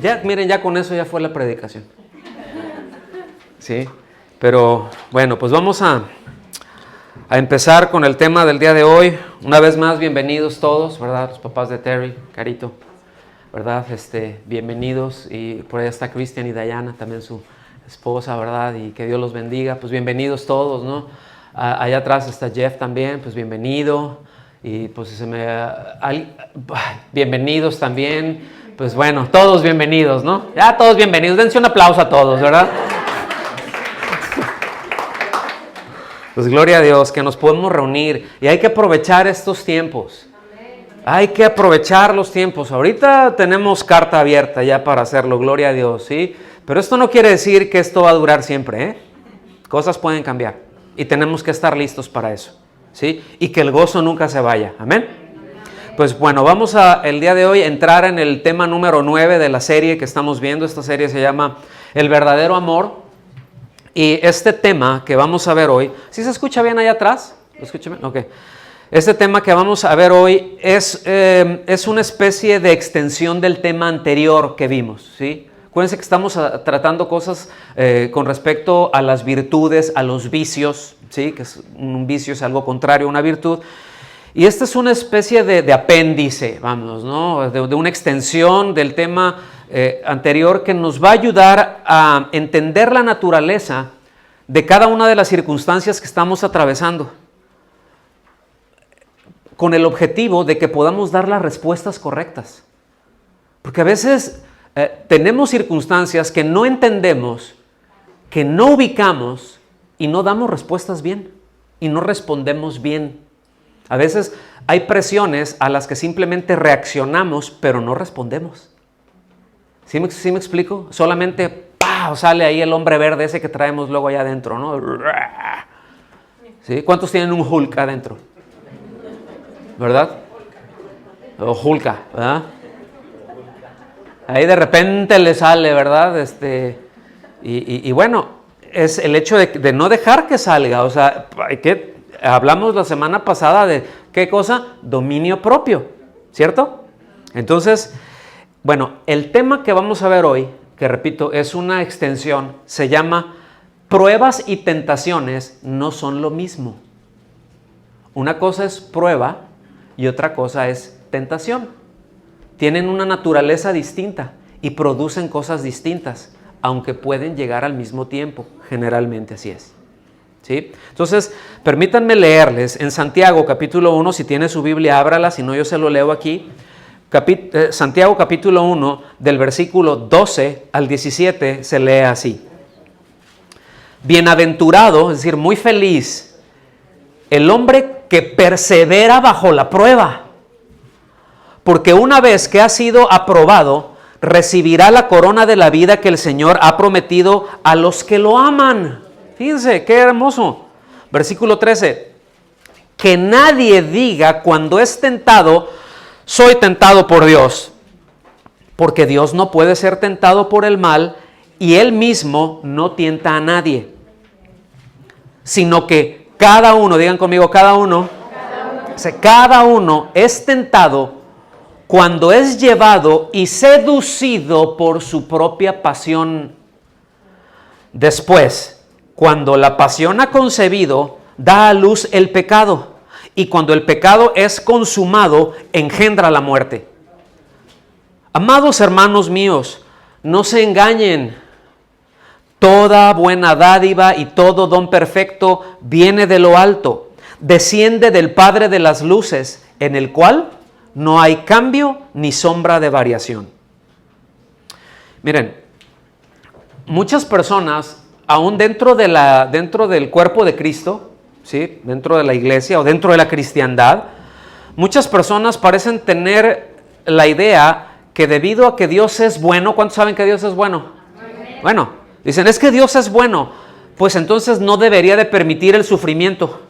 Ya, miren, ya con eso ya fue la predicación. Sí, pero bueno, pues vamos a empezar con el tema del día de hoy. Una vez más, bienvenidos todos, ¿verdad? Los papás de Terry, Carito, ¿verdad? Bienvenidos. Y por allá está Cristian y Diana, también su esposa, ¿verdad? Y que Dios los bendiga. Pues bienvenidos todos, ¿no? Allá atrás está Jeff también, pues bienvenido. Y pues bienvenidos también. Pues bueno, todos bienvenidos, ¿no? Ya todos bienvenidos. Dense un aplauso a todos, ¿verdad? Pues gloria a Dios que nos podemos reunir y hay que aprovechar estos tiempos. Hay que aprovechar los tiempos. Ahorita tenemos carta abierta ya para hacerlo, gloria a Dios, ¿sí? Pero esto no quiere decir que esto va a durar siempre, ¿eh? Cosas pueden cambiar y tenemos que estar listos para eso, ¿sí? Y que el gozo nunca se vaya, amén. Pues bueno, vamos el día de hoy entrar en el tema número 9 de la serie que estamos viendo. Esta serie se llama El verdadero amor. Y este tema que vamos a ver hoy, ¿sí se escucha bien allá atrás? ¿Lo escucha bien? Ok. Este tema que vamos a ver hoy es una especie de extensión del tema anterior que vimos, ¿sí? Acuérdense que estamos tratando cosas con respecto a las virtudes, a los vicios, ¿sí? Que un vicio es algo contrario a una virtud. Y esta es una especie de apéndice, vamos, ¿no? De una extensión del tema anterior que nos va a ayudar a entender la naturaleza de cada una de las circunstancias que estamos atravesando, con el objetivo de que podamos dar las respuestas correctas. Porque a veces tenemos circunstancias que no entendemos, que no ubicamos y no damos respuestas bien y no respondemos bien. A veces hay presiones a las que simplemente reaccionamos, pero no respondemos. ¿Sí me explico? Solamente ¡pah! Sale ahí el hombre verde ese que traemos luego allá adentro, ¿no? ¿Sí? ¿Cuántos tienen un Hulk adentro? ¿Verdad? O Hulka, ¿verdad? Ahí de repente le sale, ¿verdad? Y bueno, es el hecho de no dejar que salga. O sea, hay que... Hablamos la semana pasada de, ¿qué cosa? Dominio propio, ¿cierto? Entonces, bueno, el tema que vamos a ver hoy, que repito, es una extensión, se llama pruebas y tentaciones no son lo mismo. Una cosa es prueba y otra cosa es tentación. Tienen una naturaleza distinta y producen cosas distintas, aunque pueden llegar al mismo tiempo, generalmente así es. ¿Sí? Entonces, permítanme leerles en Santiago capítulo 1, si tiene su Biblia, ábrala, si no yo se lo leo aquí. Santiago capítulo 1, del versículo 12 al 17, se lee así. Bienaventurado, es decir, muy feliz, el hombre que persevera bajo la prueba, porque una vez que ha sido aprobado, recibirá la corona de la vida que el Señor ha prometido a los que lo aman. Fíjense, qué hermoso. Versículo 13. Que nadie diga cuando es tentado, soy tentado por Dios. Porque Dios no puede ser tentado por el mal y Él mismo no tienta a nadie. Sino que cada uno, digan conmigo, cada uno es tentado cuando es llevado y seducido por su propia pasión. Después, cuando la pasión ha concebido, da a luz el pecado. Y cuando el pecado es consumado, engendra la muerte. Amados hermanos míos, no se engañen. Toda buena dádiva y todo don perfecto viene de lo alto. Desciende del Padre de las luces, en el cual no hay cambio ni sombra de variación. Miren, muchas personas, aún dentro del cuerpo de Cristo, ¿sí? Dentro de la iglesia o dentro de la cristiandad, muchas personas parecen tener la idea que debido a que Dios es bueno, ¿cuántos saben que Dios es bueno? Bueno, dicen, es que Dios es bueno, pues entonces no debería de permitir el sufrimiento.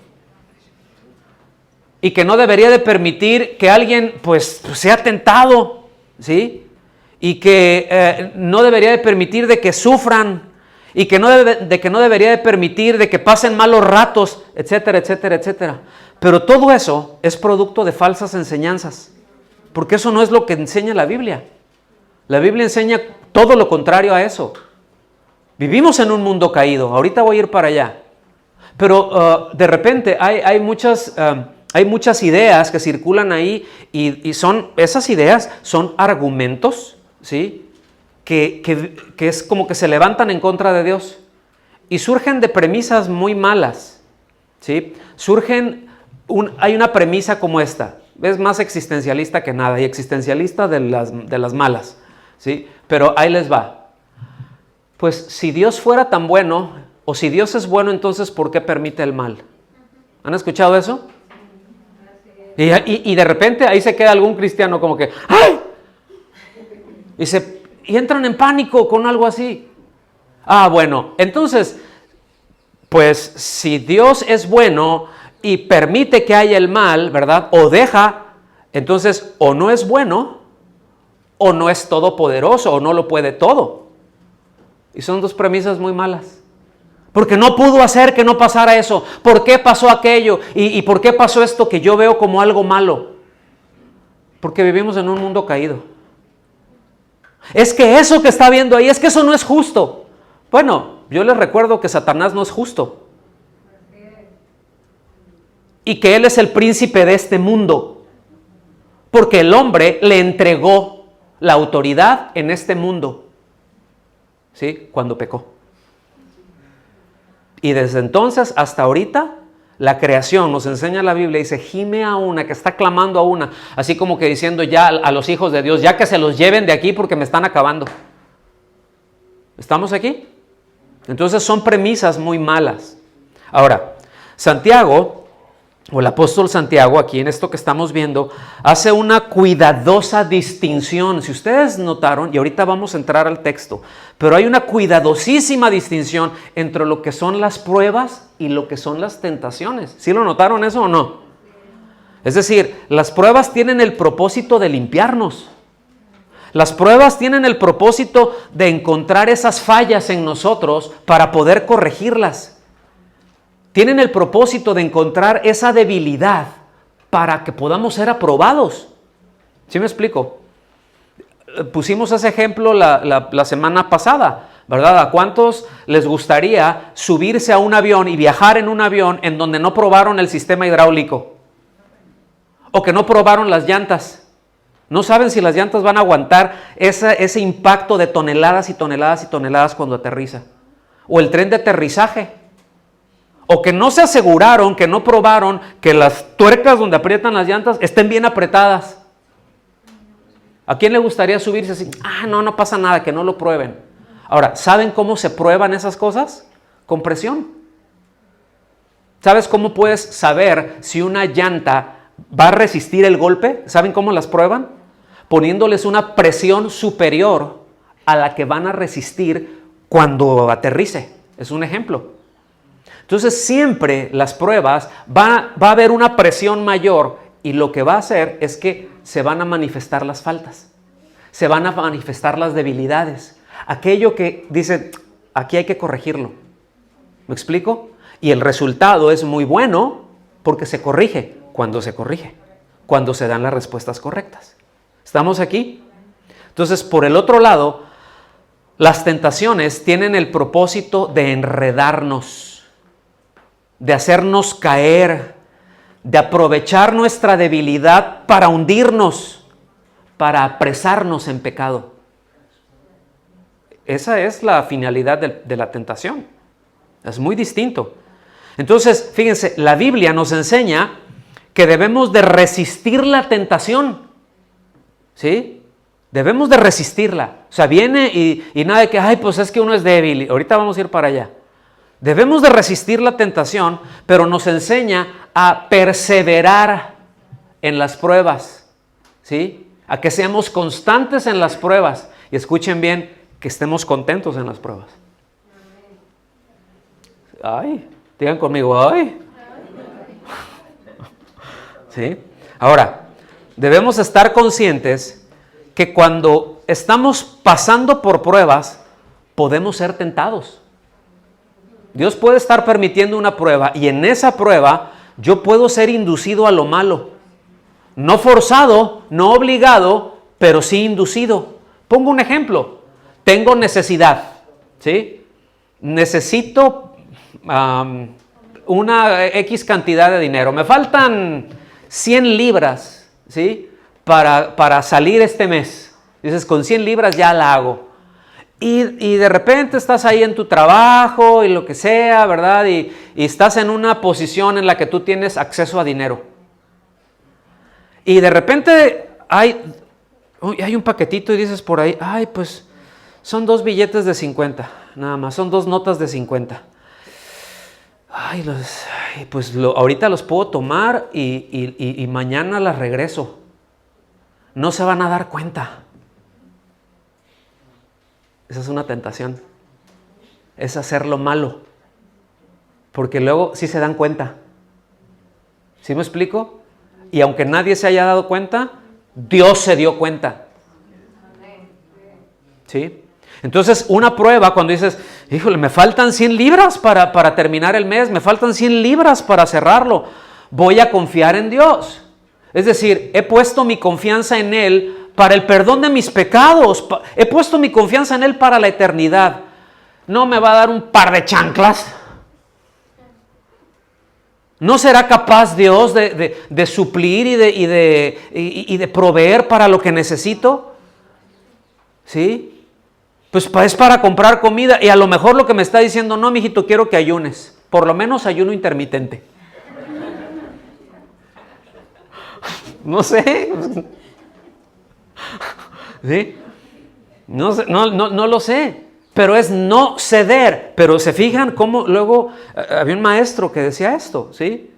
Y que no debería de permitir que alguien pues sea tentado, ¿sí? Y que no debería de permitir de que sufran. Y que no debería de permitir de que pasen malos ratos, etcétera, etcétera, etcétera. Pero todo eso es producto de falsas enseñanzas, porque eso no es lo que enseña la Biblia. La Biblia enseña todo lo contrario a eso. Vivimos en un mundo caído. Ahorita voy a ir para allá. Pero de repente hay muchas ideas que circulan ahí y esas ideas son argumentos, ¿sí? Que es como que se levantan en contra de Dios y surgen de premisas muy malas, ¿sí? Hay una premisa como esta, es más existencialista que nada y existencialista de las malas, ¿sí? Pero ahí les va. Pues si Dios fuera tan bueno, o si Dios es bueno, entonces ¿por qué permite el mal? ¿Han escuchado eso? Y de repente ahí se queda algún cristiano como que ¡ay! Y entran en pánico con algo así. Bueno, entonces, pues si Dios es bueno y permite que haya el mal, ¿verdad? O deja, entonces o no es bueno, o no es todopoderoso, o no lo puede todo. Y son dos premisas muy malas. Porque no pudo hacer que no pasara eso. ¿Por qué pasó aquello? ¿Y por qué pasó esto que yo veo como algo malo? Porque vivimos en un mundo caído. Es que eso que está viendo ahí, es que eso no es justo. Bueno, yo les recuerdo que Satanás no es justo. Y que él es el príncipe de este mundo. Porque el hombre le entregó la autoridad en este mundo. ¿Sí? Cuando pecó. Y desde entonces hasta ahorita, la creación, nos enseña la Biblia, dice, gime a una, que está clamando a una, así como que diciendo ya a los hijos de Dios, ya que se los lleven de aquí porque me están acabando. ¿Estamos aquí? Entonces son premisas muy malas. Ahora, Santiago, o el apóstol Santiago, aquí en esto que estamos viendo, hace una cuidadosa distinción. Si ustedes notaron, y ahorita vamos a entrar al texto, pero hay una cuidadosísima distinción entre lo que son las pruebas y lo que son las tentaciones. ¿Sí lo notaron eso o no? Es decir, las pruebas tienen el propósito de limpiarnos. Las pruebas tienen el propósito de encontrar esas fallas en nosotros para poder corregirlas. Tienen el propósito de encontrar esa debilidad para que podamos ser aprobados. ¿Sí me explico? Pusimos ese ejemplo la semana pasada, ¿verdad? ¿A cuántos les gustaría subirse a un avión y viajar en un avión en donde no probaron el sistema hidráulico? O que no probaron las llantas. No saben si las llantas van a aguantar ese impacto de toneladas y toneladas y toneladas cuando aterriza. O el tren de aterrizaje. O que no se aseguraron, que no probaron que las tuercas donde aprietan las llantas estén bien apretadas. ¿A quién le gustaría subirse así? No pasa nada, que no lo prueben. Ahora, ¿saben cómo se prueban esas cosas? Con presión. ¿Sabes cómo puedes saber si una llanta va a resistir el golpe? ¿Saben cómo las prueban? Poniéndoles una presión superior a la que van a resistir cuando aterrice. Es un ejemplo. Entonces siempre las pruebas va a haber una presión mayor y lo que va a hacer es que se van a manifestar las faltas, se van a manifestar las debilidades, aquello que dice, aquí hay que corregirlo. ¿Me explico? Y el resultado es muy bueno porque se corrige, cuando se dan las respuestas correctas. ¿Estamos aquí? Entonces, por el otro lado, las tentaciones tienen el propósito de enredarnos, de hacernos caer, de aprovechar nuestra debilidad para hundirnos, para apresarnos en pecado. Esa es la finalidad de la tentación. Es muy distinto. Entonces, fíjense, la Biblia nos enseña que debemos de resistir la tentación. ¿Sí? Debemos de resistirla. O sea, viene y nada de que, pues es que uno es débil. Ahorita vamos a ir para allá. Debemos de resistir la tentación, pero nos enseña a perseverar en las pruebas, ¿sí? A que seamos constantes en las pruebas. Y escuchen bien, que estemos contentos en las pruebas. Digan conmigo, ¿sí? Ahora, debemos estar conscientes que cuando estamos pasando por pruebas, podemos ser tentados. Dios puede estar permitiendo una prueba y en esa prueba yo puedo ser inducido a lo malo. No forzado, no obligado, pero sí inducido. Pongo un ejemplo. Tengo necesidad, ¿sí? Necesito una X cantidad de dinero. Me faltan 100 libras, ¿sí? Para salir este mes. Dices, con 100 libras ya la hago. Y de repente estás ahí en tu trabajo y lo que sea, ¿verdad? Y estás en una posición en la que tú tienes acceso a dinero. Y de repente hay un paquetito y dices por ahí, ay, pues son 2 billetes de 50, nada más, son 2 notas de 50. Ay, pues ahorita los puedo tomar y mañana las regreso. No se van a dar cuenta. Esa es una tentación. Es hacer lo malo. Porque luego sí se dan cuenta. ¿Sí me explico? Y aunque nadie se haya dado cuenta, Dios se dio cuenta. ¿Sí? Entonces, una prueba cuando dices, híjole, me faltan 100 libras para terminar el mes, me faltan 100 libras para cerrarlo. Voy a confiar en Dios. Es decir, he puesto mi confianza en Él para el perdón de mis pecados. He puesto mi confianza en Él para la eternidad. No me va a dar un par de chanclas. ¿No será capaz Dios de suplir y de proveer para lo que necesito? ¿Sí? Pues es para comprar comida y a lo mejor lo que me está diciendo, no, mijito, quiero que ayunes. Por lo menos ayuno intermitente. No sé. ¿Sí? No lo sé. Pero es no ceder. Pero se fijan cómo luego había un maestro que decía esto, ¿sí?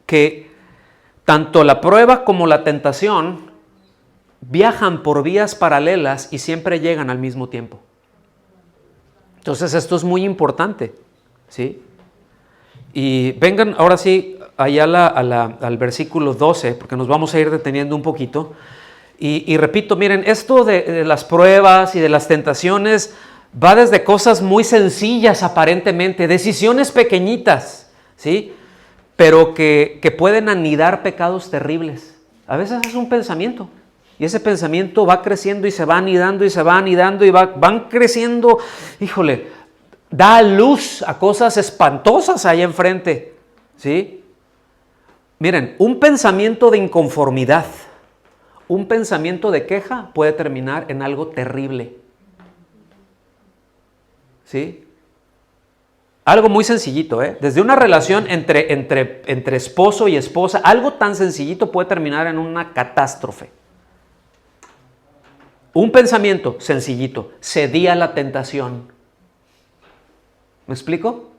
Que tanto la prueba como la tentación viajan por vías paralelas y siempre llegan al mismo tiempo. Entonces esto es muy importante, ¿sí? Y vengan ahora sí allá al versículo 12, porque nos vamos a ir deteniendo un poquito. Y repito, miren, esto de las pruebas y de las tentaciones va desde cosas muy sencillas aparentemente, decisiones pequeñitas, ¿sí? Pero que pueden anidar pecados terribles. A veces es un pensamiento. Y ese pensamiento va creciendo y se va anidando y se va anidando y van creciendo. Híjole, da luz a cosas espantosas ahí enfrente, ¿sí? Miren, un pensamiento de inconformidad, un pensamiento de queja puede terminar en algo terrible, ¿sí? Algo muy sencillito, ¿eh? Desde una relación entre esposo y esposa, algo tan sencillito puede terminar en una catástrofe. Un pensamiento sencillito, cedí a la tentación. ¿Me explico?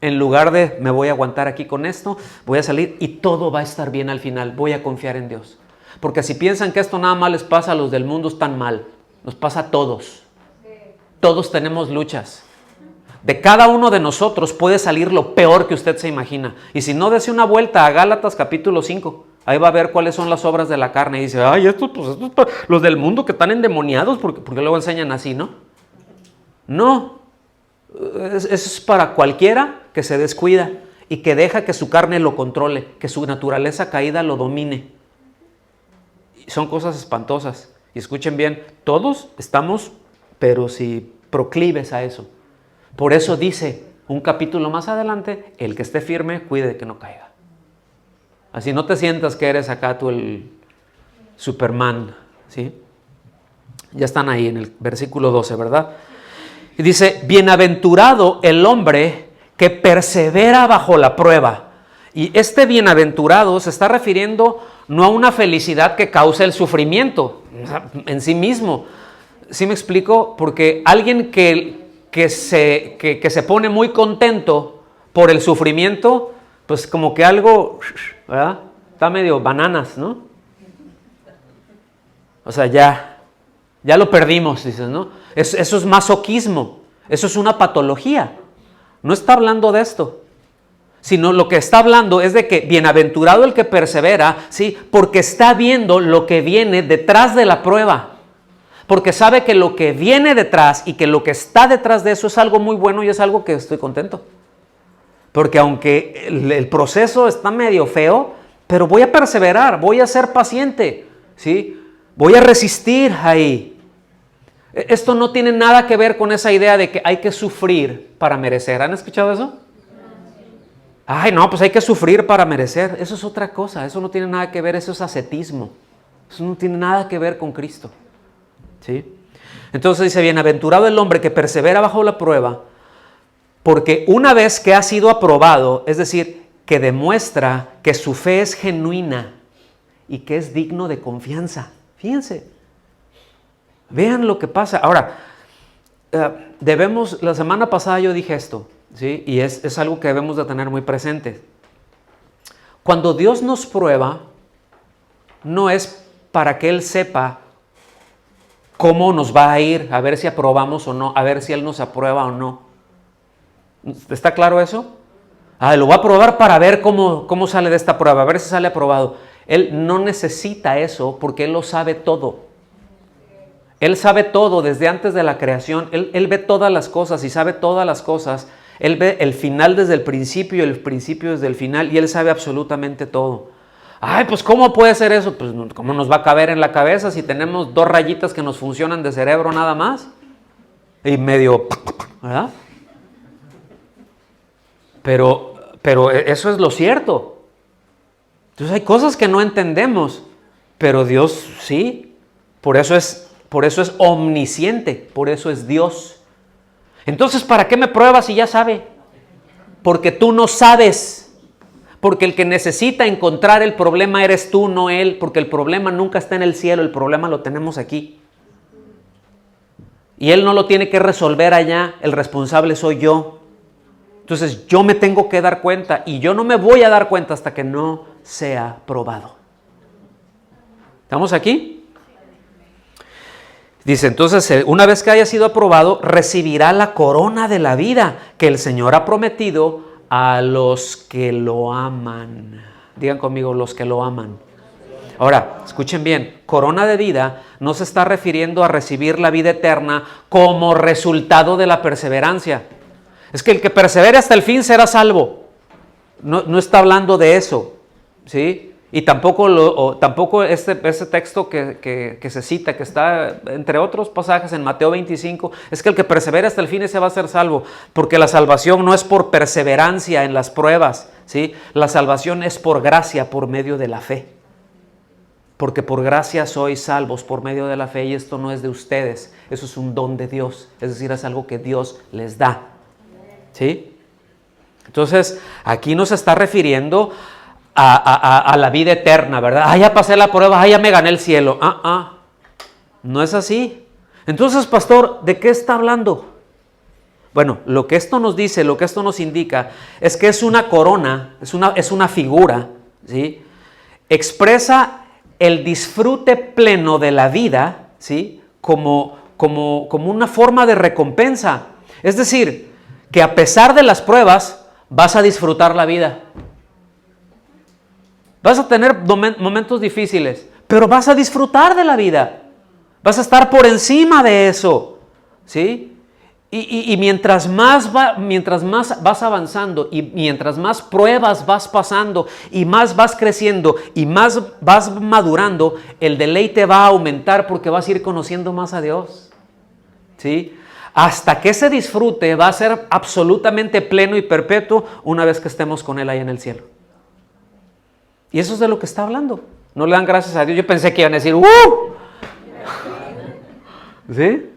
En lugar de me voy a aguantar aquí con esto, voy a salir y todo va a estar bien al final, voy a confiar en Dios. Porque si piensan que esto nada más les pasa a los del mundo, están mal. Nos pasa a todos. Todos tenemos luchas. De cada uno de nosotros puede salir lo peor que usted se imagina. Y si no, dése una vuelta a Gálatas capítulo 5. Ahí va a ver cuáles son las obras de la carne. Y dice, ay, esto es para los del mundo que están endemoniados, porque luego enseñan así, ¿no? No. Eso es para cualquiera que se descuida y que deja que su carne lo controle, que su naturaleza caída lo domine. Y son cosas espantosas. Y escuchen bien, todos estamos, pero si proclives a eso. Por eso dice un capítulo más adelante, el que esté firme, cuide de que no caiga. Así no te sientas que eres acá tú el Superman, ¿sí? Ya están ahí en el versículo 12, ¿verdad? Y dice, bienaventurado el hombre que persevera bajo la prueba. Y este bienaventurado se está refiriendo no a una felicidad que causa el sufrimiento en sí mismo. ¿Sí me explico? Porque alguien que se pone muy contento por el sufrimiento, pues como que algo, ¿verdad? Está medio bananas, ¿no? O sea, ya lo perdimos, dices, ¿no? Eso es masoquismo, eso es una patología. No está hablando de esto, sino lo que está hablando es de que bienaventurado el que persevera, ¿sí? Porque está viendo lo que viene detrás de la prueba. Porque sabe que lo que viene detrás y que lo que está detrás de eso es algo muy bueno y es algo que estoy contento. Porque aunque el proceso está medio feo, pero voy a perseverar, voy a ser paciente, ¿sí? Voy a resistir ahí. Esto no tiene nada que ver con esa idea de que hay que sufrir para merecer. ¿Han escuchado eso? Ay, no, pues hay que sufrir para merecer. Eso es otra cosa, eso no tiene nada que ver, eso es ascetismo. Eso no tiene nada que ver con Cristo. ¿Sí? Entonces dice, bienaventurado el hombre que persevera bajo la prueba, porque una vez que ha sido aprobado, es decir, que demuestra que su fe es genuina y que es digno de confianza. Fíjense, vean lo que pasa. Ahora, la semana pasada yo dije esto, ¿sí? Y es algo que debemos de tener muy presente. Cuando Dios nos prueba, no es para que Él sepa cómo nos va a ir, a ver si aprobamos o no, a ver si Él nos aprueba o no. ¿Está claro eso? Lo voy a probar para ver cómo sale de esta prueba, a ver si sale aprobado. Él no necesita eso porque Él lo sabe todo. Él sabe todo desde antes de la creación. Él ve todas las cosas y sabe todas las cosas. Él ve el final desde el principio y el principio desde el final y Él sabe absolutamente todo. Ay, pues ¿cómo puede ser eso? Pues ¿cómo nos va a caber en la cabeza si tenemos 2 rayitas que nos funcionan de cerebro nada más? Y medio, ¿verdad? Pero eso es lo cierto. Entonces hay cosas que no entendemos, pero Dios sí. Por eso es omnisciente, por eso es Dios. Entonces, ¿para qué me pruebas si ya sabe? Porque tú no sabes. Porque el que necesita encontrar el problema eres tú, no Él. Porque el problema nunca está en el cielo, el problema lo tenemos aquí. Y Él no lo tiene que resolver allá, el responsable soy yo. Entonces yo me tengo que dar cuenta y yo no me voy a dar cuenta hasta que no sea probado. ¿Estamos aquí? Dice, entonces, una vez que haya sido aprobado, recibirá la corona de la vida que el Señor ha prometido a los que lo aman. Digan conmigo, los que lo aman. Ahora, escuchen bien, corona de vida no se está refiriendo a recibir la vida eterna como resultado de la perseverancia. Es que el que persevere hasta el fin será salvo. No está hablando de eso, ¿sí? Y tampoco ese texto que se cita, que está entre otros pasajes en Mateo 25, es que el que persevera hasta el fin ese va a ser salvo, porque la salvación no es por perseverancia en las pruebas, ¿sí? La salvación es por gracia, por medio de la fe. Porque por gracia sois salvos por medio de la fe y esto no es de ustedes, eso es un don de Dios, es decir, es algo que Dios les da, ¿sí? Entonces, aquí nos está refiriendo a la vida eterna, ¿verdad? Ya pasé la prueba, ya me gané el cielo. No es así. Entonces, pastor, ¿de qué está hablando? Bueno, lo que esto nos dice, lo que esto nos indica, es que es una corona, es una figura, ¿sí? Expresa el disfrute pleno de la vida, ¿sí? Como una forma de recompensa. Es decir, que a pesar de las pruebas, vas a disfrutar la vida. Vas a tener momentos difíciles, pero vas a disfrutar de la vida. Vas a estar por encima de eso, ¿sí? Y mientras más vas avanzando y mientras más pruebas vas pasando y más vas creciendo y más vas madurando, el deleite va a aumentar porque vas a ir conociendo más a Dios, ¿sí? Hasta que ese disfrute va a ser absolutamente pleno y perpetuo una vez que estemos con Él ahí en el cielo. Y eso es de lo que está hablando. No le dan gracias a Dios. Yo pensé que iban a decir ¿sí?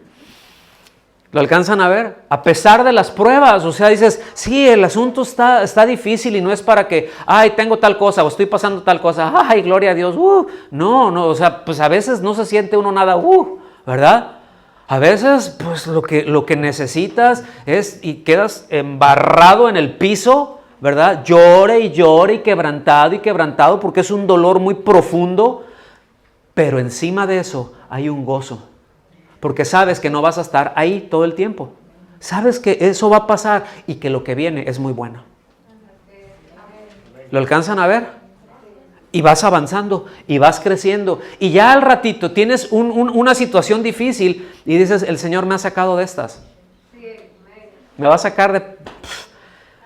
¿Lo alcanzan a ver? A pesar de las pruebas, o sea, dices, sí, el asunto está difícil y no es para que, tengo tal cosa o estoy pasando tal cosa, gloria a Dios, no, o sea, pues a veces no se siente uno nada, ¿verdad? A veces, pues lo que necesitas es, y quedas embarrado en el piso, ¿verdad? Llore y quebrantado, porque es un dolor muy profundo, pero encima de eso hay un gozo. Porque sabes que no vas a estar ahí todo el tiempo. Sabes que eso va a pasar y que lo que viene es muy bueno. ¿Lo alcanzan a ver? Y vas avanzando y vas creciendo. Y ya al ratito tienes una situación difícil y dices, el Señor me ha sacado de estas. Me va a sacar de...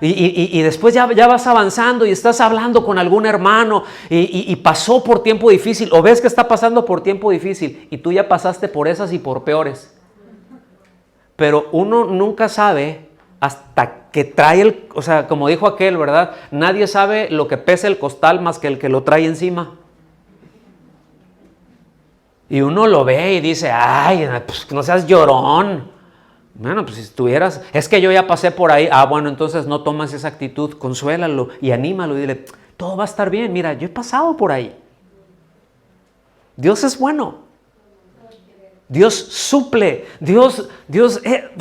Y después ya vas avanzando y estás hablando con algún hermano y pasó por tiempo difícil o ves que está pasando por tiempo difícil y tú ya pasaste por esas y por peores. pero uno nunca sabe hasta que trae o sea, como dijo aquel, ¿verdad? Nadie sabe lo que pesa el costal más que el que lo trae encima. Y uno lo ve y dice, ay, pues no seas llorón. Bueno, pues si estuvieras, es que yo ya pasé por ahí. Ah, bueno, entonces no tomas esa actitud, consuélalo y anímalo y dile, todo va a estar bien, mira, yo he pasado por ahí. Dios es bueno. Dios suple. Dios,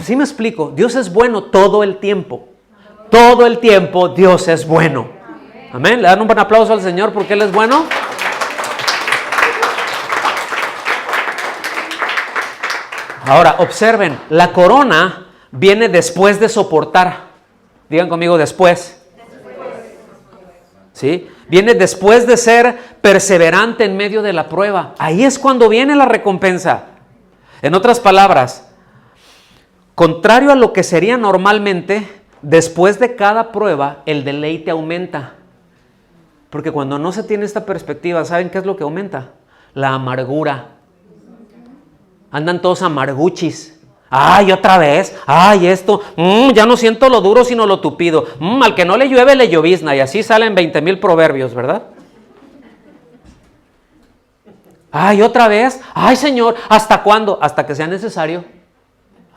¿sí me explico? Dios es bueno todo el tiempo. Todo el tiempo Dios es bueno. Amén. ¿Le dan un buen aplauso al Señor porque Él es bueno? Ahora, observen, la corona viene después de soportar. Digan conmigo, después. ¿Sí? Viene después de ser perseverante en medio de la prueba. Ahí es cuando viene la recompensa. En otras palabras, contrario a lo que sería normalmente, después de cada prueba, el deleite aumenta. Porque cuando no se tiene esta perspectiva, ¿saben qué es lo que aumenta? La amargura. Andan todos amarguchis. Ay, otra vez. Ay, esto. Ya no siento lo duro sino lo tupido. Al que no le llueve le llovizna. Y así salen 20,000 proverbios, ¿verdad? Ay, otra vez. Ay, Señor. ¿Hasta cuándo? Hasta que sea necesario.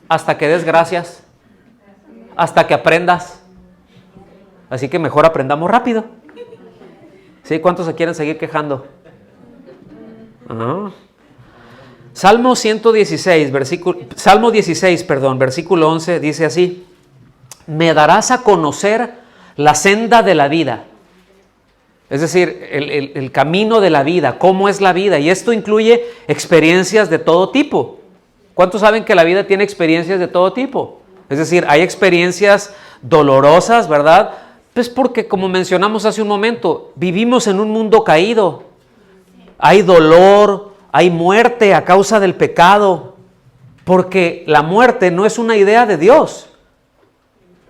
Hasta que des gracias. Hasta que aprendas. Así que mejor aprendamos rápido. ¿Sí? ¿Cuántos se quieren seguir quejando? Salmo 16, versículo 11, dice así: me darás a conocer la senda de la vida. Es decir, el camino de la vida, cómo es la vida. Y esto incluye experiencias de todo tipo. ¿Cuántos saben que la vida tiene experiencias de todo tipo? Es decir, hay experiencias dolorosas, ¿verdad? Pues porque, como mencionamos hace un momento, vivimos en un mundo caído. Hay dolor, hay muerte a causa del pecado, porque la muerte no es una idea de Dios.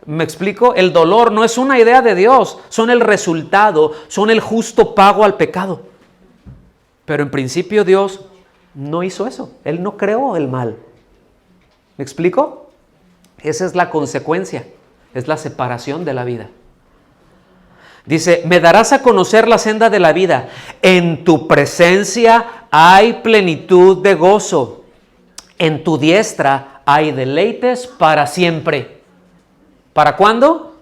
¿Me explico? El dolor no es una idea de Dios, son el resultado, son el justo pago al pecado. Pero en principio Dios no hizo eso, Él no creó el mal. ¿Me explico? Esa es la consecuencia, es la separación de la vida. Dice, me darás a conocer la senda de la vida. En tu presencia hay plenitud de gozo. En tu diestra hay deleites para siempre. ¿Para cuándo?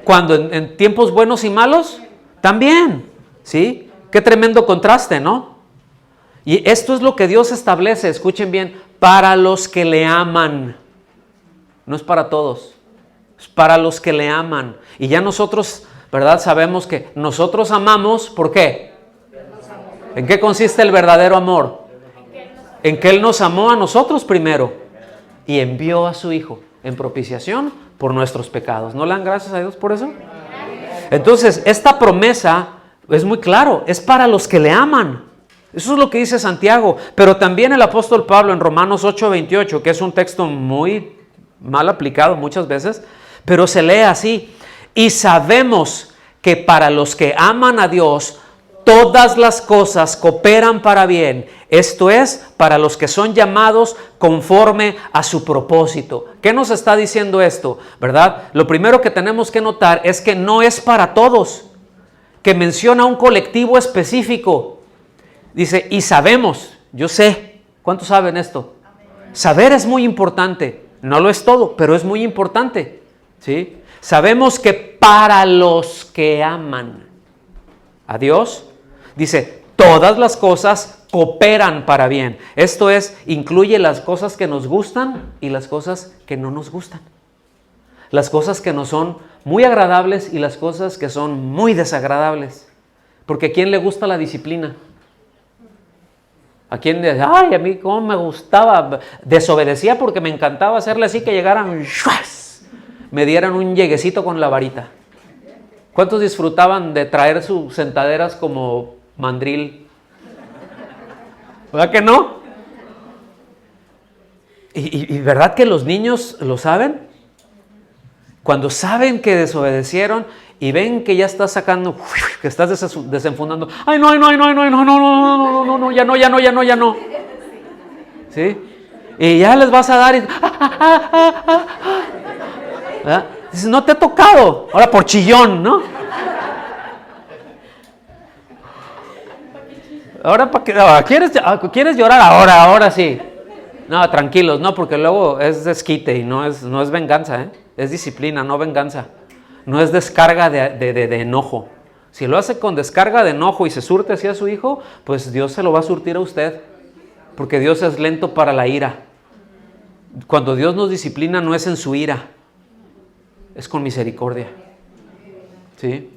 ¿Cuándo? ¿En tiempos buenos y malos? También. ¿Sí? Qué tremendo contraste, ¿no? Y esto es lo que Dios establece, escuchen bien, para los que le aman. No es para todos. Es para los que le aman. Y ya nosotros, ¿verdad? Sabemos que nosotros amamos, ¿por qué? ¿En qué consiste el verdadero amor? En que Él nos amó a nosotros primero y envió a su Hijo en propiciación por nuestros pecados. ¿No le dan gracias a Dios por eso? Entonces, esta promesa es muy claro, es para los que le aman. Eso es lo que dice Santiago, pero también el apóstol Pablo en Romanos 8:28, que es un texto muy mal aplicado muchas veces, pero se lee así: y sabemos que para los que aman a Dios, todas las cosas cooperan para bien. Esto es, para los que son llamados conforme a su propósito. ¿Qué nos está diciendo esto? ¿Verdad? Lo primero que tenemos que notar es que no es para todos, que menciona un colectivo específico. Dice, y sabemos, yo sé. ¿Cuántos saben esto? Saber es muy importante. No lo es todo, pero es muy importante. ¿Sí? Sabemos que para los que aman a Dios, dice, todas las cosas cooperan para bien. Esto es, incluye las cosas que nos gustan y las cosas que no nos gustan. Las cosas que nos son muy agradables y las cosas que son muy desagradables. Porque ¿a quién le gusta la disciplina? ¿A quién dice, ay, a mí cómo me gustaba? Desobedecía porque me encantaba hacerle así que llegaran, me dieran un lleguecito con la varita. ¿Cuántos disfrutaban de traer sus sentaderas como mandril? ¿Verdad que no? ¿Y verdad que los niños lo saben? Cuando saben que desobedecieron y ven que ya estás sacando, que estás desenfundando, ay no, ya no. ¿Sí? Y ya les vas a dar y... ¿verdad? Dices, no te ha tocado. Ahora por chillón, ¿no? Ahora para qué, ¿quieres llorar? Ahora sí. No, tranquilos, no, porque luego es desquite y no es venganza, ¿eh? Es disciplina, no venganza. No es descarga de enojo. Si lo hace con descarga de enojo y se surte hacia su hijo, pues Dios se lo va a surtir a usted. Porque Dios es lento para la ira. Cuando Dios nos disciplina no es en su ira, es con misericordia. ¿Sí?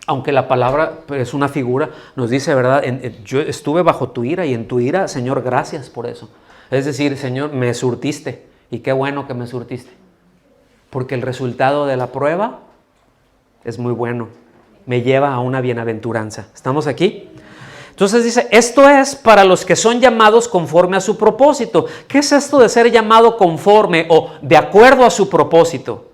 Aunque la palabra es una figura, nos dice, ¿verdad? Yo estuve bajo tu ira y en tu ira, Señor, gracias por eso. Es decir, Señor, me surtiste y qué bueno que me surtiste. Porque el resultado de la prueba es muy bueno. Me lleva a una bienaventuranza. ¿Estamos aquí? Entonces dice, esto es para los que son llamados conforme a su propósito. ¿Qué es esto de ser llamado conforme o de acuerdo a su propósito?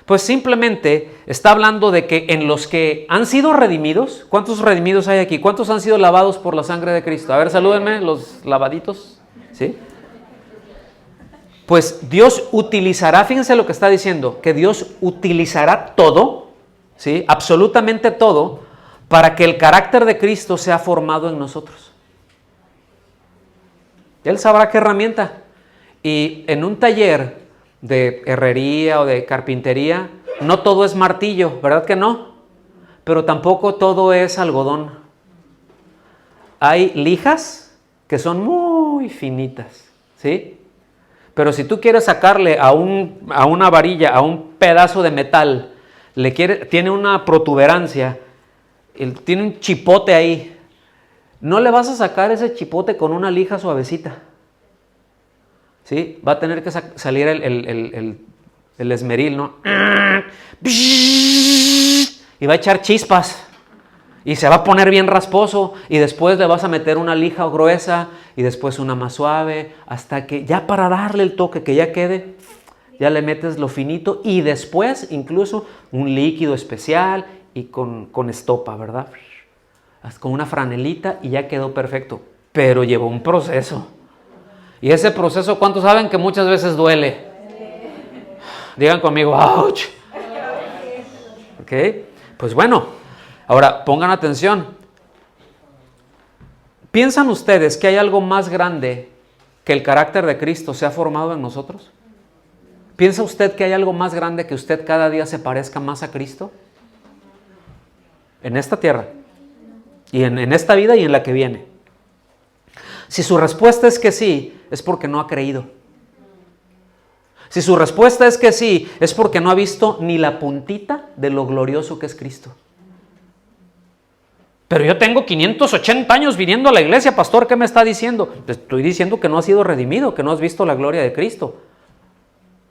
Pues simplemente está hablando de que en los que han sido redimidos, ¿cuántos redimidos hay aquí? ¿Cuántos han sido lavados por la sangre de Cristo? A ver, salúdenme los lavaditos, ¿sí? Pues Dios utilizará, fíjense lo que está diciendo, que Dios utilizará todo, ¿sí? Absolutamente todo, para que el carácter de Cristo sea formado en nosotros. Él sabrá qué herramienta. Y en un taller de herrería o de carpintería, no todo es martillo, ¿verdad que no? Pero tampoco todo es algodón. Hay lijas que son muy finitas, ¿sí? Pero si tú quieres sacarle a una varilla, a un pedazo de metal, tiene una protuberancia, tiene un chipote ahí, no le vas a sacar ese chipote con una lija suavecita. ¿Sí? Va a tener que salir el esmeril, ¿no? Y va a echar chispas. Y se va a poner bien rasposo. Y después le vas a meter una lija gruesa. Y después una más suave. Hasta que ya para darle el toque que ya quede, ya le metes lo finito. Y después incluso un líquido especial. Y con estopa, ¿verdad? Con una franelita y ya quedó perfecto. Pero llevó un proceso. Y ese proceso, ¿cuántos saben que muchas veces duele? Digan conmigo, ¡ouch! ¿Ok? Pues bueno, ahora pongan atención. ¿Piensan ustedes que hay algo más grande que el carácter de Cristo se ha formado en nosotros? ¿Piensa usted que hay algo más grande que usted cada día se parezca más a Cristo? En esta tierra, y en esta vida y en la que viene. Si su respuesta es que sí, es porque no ha creído. Si su respuesta es que sí, es porque no ha visto ni la puntita de lo glorioso que es Cristo. Pero yo tengo 580 años viniendo a la iglesia, pastor, ¿qué me está diciendo? Te estoy diciendo que no has sido redimido, que no has visto la gloria de Cristo.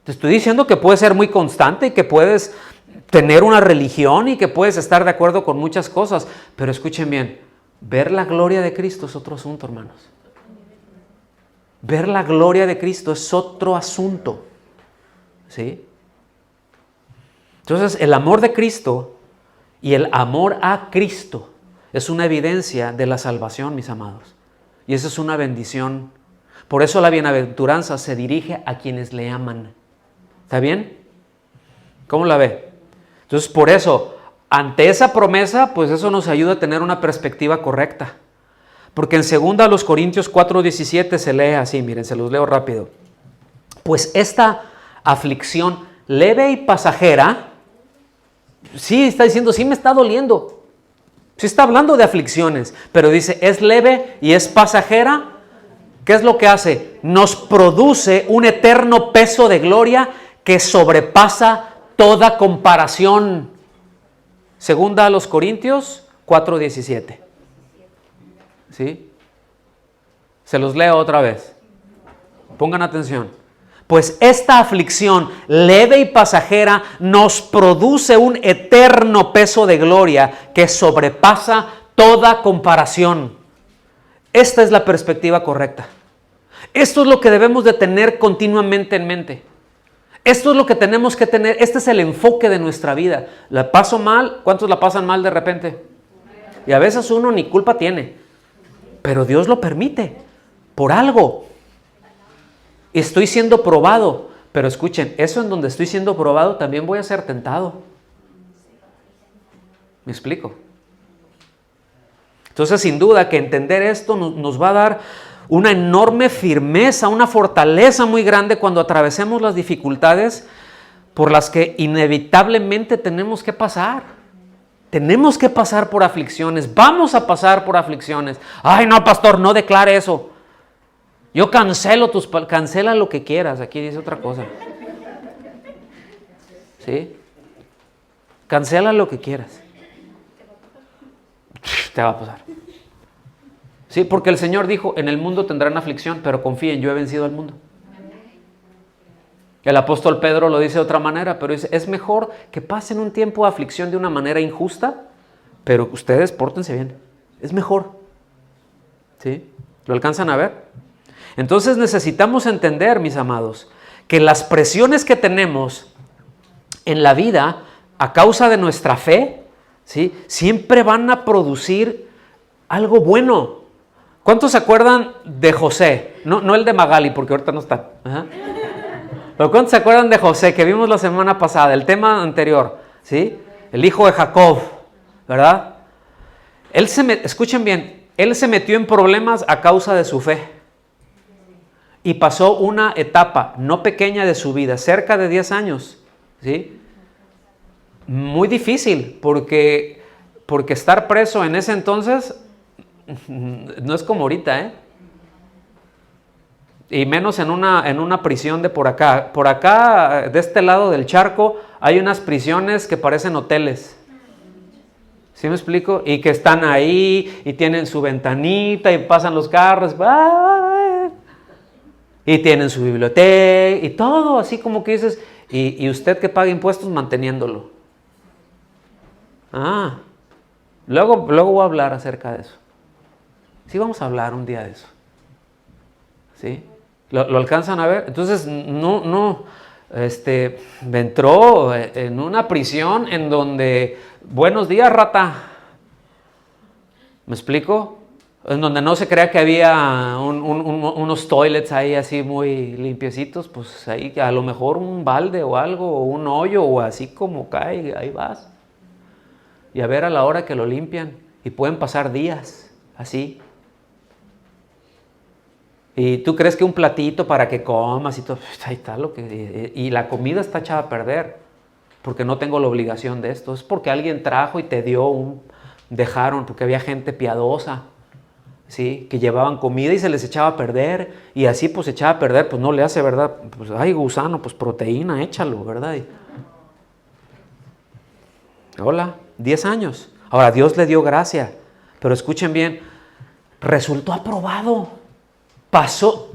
Te estoy diciendo que puedes ser muy constante y que puedes tener una religión y que puedes estar de acuerdo con muchas cosas. Pero escuchen bien, ver la gloria de Cristo es otro asunto, hermanos. Ver la gloria de Cristo es otro asunto. ¿Sí? Entonces, el amor de Cristo y el amor a Cristo es una evidencia de la salvación, mis amados. Y esa es una bendición. Por eso la bienaventuranza se dirige a quienes le aman. ¿Está bien? ¿Cómo la ve? Entonces, por eso, ante esa promesa, pues eso nos ayuda a tener una perspectiva correcta. Porque en 2 Corintios 4:17 se lee así, miren, se los leo rápido. Pues esta aflicción leve y pasajera, sí está diciendo, sí me está doliendo. Sí está hablando de aflicciones, pero dice, es leve y es pasajera. ¿Qué es lo que hace? Nos produce un eterno peso de gloria que sobrepasa toda comparación. 2 Corintios 4:17. ¿Sí? Se los leo otra vez. Pongan atención. Pues esta aflicción leve y pasajera nos produce un eterno peso de gloria que sobrepasa toda comparación. Esta es la perspectiva correcta. Esto es lo que debemos de tener continuamente en mente. Esto es lo que tenemos que tener. Este es el enfoque de nuestra vida. ¿La paso mal? ¿Cuántos la pasan mal de repente? Y a veces uno ni culpa tiene. Pero Dios lo permite, por algo. Estoy siendo probado. Pero escuchen, eso en donde estoy siendo probado también voy a ser tentado. ¿Me explico? Entonces, sin duda que entender esto nos va a dar una enorme firmeza, una fortaleza muy grande cuando atravesemos las dificultades por las que inevitablemente tenemos que pasar. Tenemos que pasar por aflicciones, vamos a pasar por aflicciones. Ay, no, pastor, no declare eso. Yo cancela lo que quieras, aquí dice otra cosa. ¿Sí? Cancela lo que quieras. Te va a pasar. Sí, porque el Señor dijo, en el mundo tendrán aflicción, pero confíen, yo he vencido al mundo. El apóstol Pedro lo dice de otra manera, pero dice, es mejor que pasen un tiempo de aflicción de una manera injusta, pero ustedes pórtense bien. Es mejor. ¿Sí? ¿Lo alcanzan a ver? Entonces necesitamos entender, mis amados, que las presiones que tenemos en la vida a causa de nuestra fe, ¿sí?, siempre van a producir algo bueno. ¿Cuántos se acuerdan de José? No el de Magali, porque ahorita no está. Ajá. Pero ¿cuántos se acuerdan de José, que vimos la semana pasada, el tema anterior? ¿Sí? El hijo de Jacob, ¿verdad? Escuchen bien, él se metió en problemas a causa de su fe. Y pasó una etapa no pequeña de su vida, cerca de 10 años, ¿sí? Muy difícil, porque estar preso en ese entonces no es como ahorita, ¿eh? Y menos en una prisión de por acá. Por acá, de este lado del charco, hay unas prisiones que parecen hoteles. ¿Sí me explico? Y que están ahí, y tienen su ventanita, y pasan los carros, y tienen su biblioteca, y todo así como que dices, y usted que paga impuestos manteniéndolo. Luego voy a hablar acerca de eso. Sí, vamos a hablar un día de eso. ¿Sí? ¿Lo alcanzan a ver? Entonces, me entró en una prisión en donde, buenos días, rata. ¿Me explico? En donde no se crea que había unos toilets ahí así muy limpiecitos, pues ahí a lo mejor un balde o algo, o un hoyo, o así como cae, ahí vas. Y a ver a la hora que lo limpian, y pueden pasar días así. Y tú crees que un platito para que comas y todo, ahí está y la comida está echada a perder, porque no tengo la obligación de esto. Es porque alguien trajo y te dio dejaron, porque había gente piadosa, ¿sí?, que llevaban comida y se les echaba a perder, y así pues echaba a perder, pues no le hace, ¿verdad? Pues ay, gusano, pues proteína, échalo, ¿verdad? Hola, 10 años. Ahora, Dios le dio gracia, pero escuchen bien, resultó aprobado.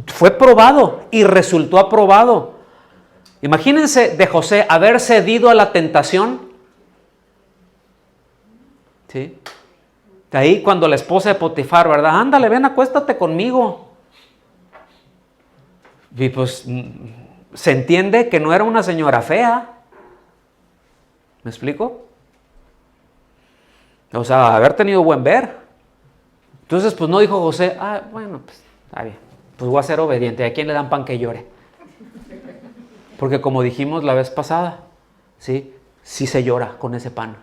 Fue probado y resultó aprobado. Imagínense de José haber cedido a la tentación. ¿Sí? De ahí cuando la esposa de Potifar, ¿verdad? Ándale, ven, acuéstate conmigo. Y pues se entiende que no era una señora fea. ¿Me explico? O sea, haber tenido buen ver. Entonces, pues no dijo José, bueno, pues está bien. Pues voy a ser obediente. ¿A quién le dan pan que llore? Porque como dijimos la vez pasada, ¿sí? Sí se llora con ese pan.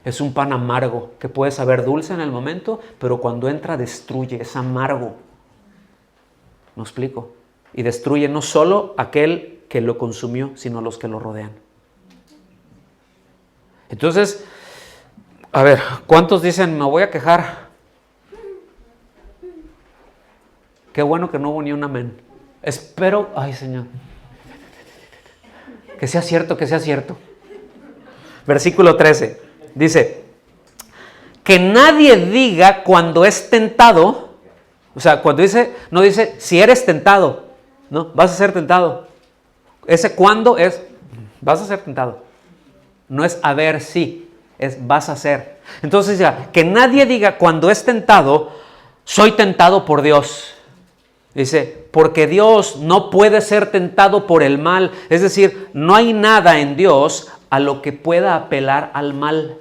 Es un pan amargo que puede saber dulce en el momento, pero cuando entra destruye, es amargo. ¿Me explico? Y destruye no solo aquel que lo consumió, sino a los que lo rodean. Entonces, a ver, ¿cuántos dicen, me voy a quejar? Qué bueno que no hubo ni un amén. Espero, ay Señor, que sea cierto, que sea cierto. Versículo 13, dice, que nadie diga cuando es tentado, o sea, cuando dice, no dice si eres tentado, no, vas a ser tentado. Ese cuando es, vas a ser tentado. No es a ver si, es vas a ser. Entonces ya, que nadie diga cuando es tentado, soy tentado por Dios. Dice, porque Dios no puede ser tentado por el mal. Es decir, no hay nada en Dios a lo que pueda apelar al mal.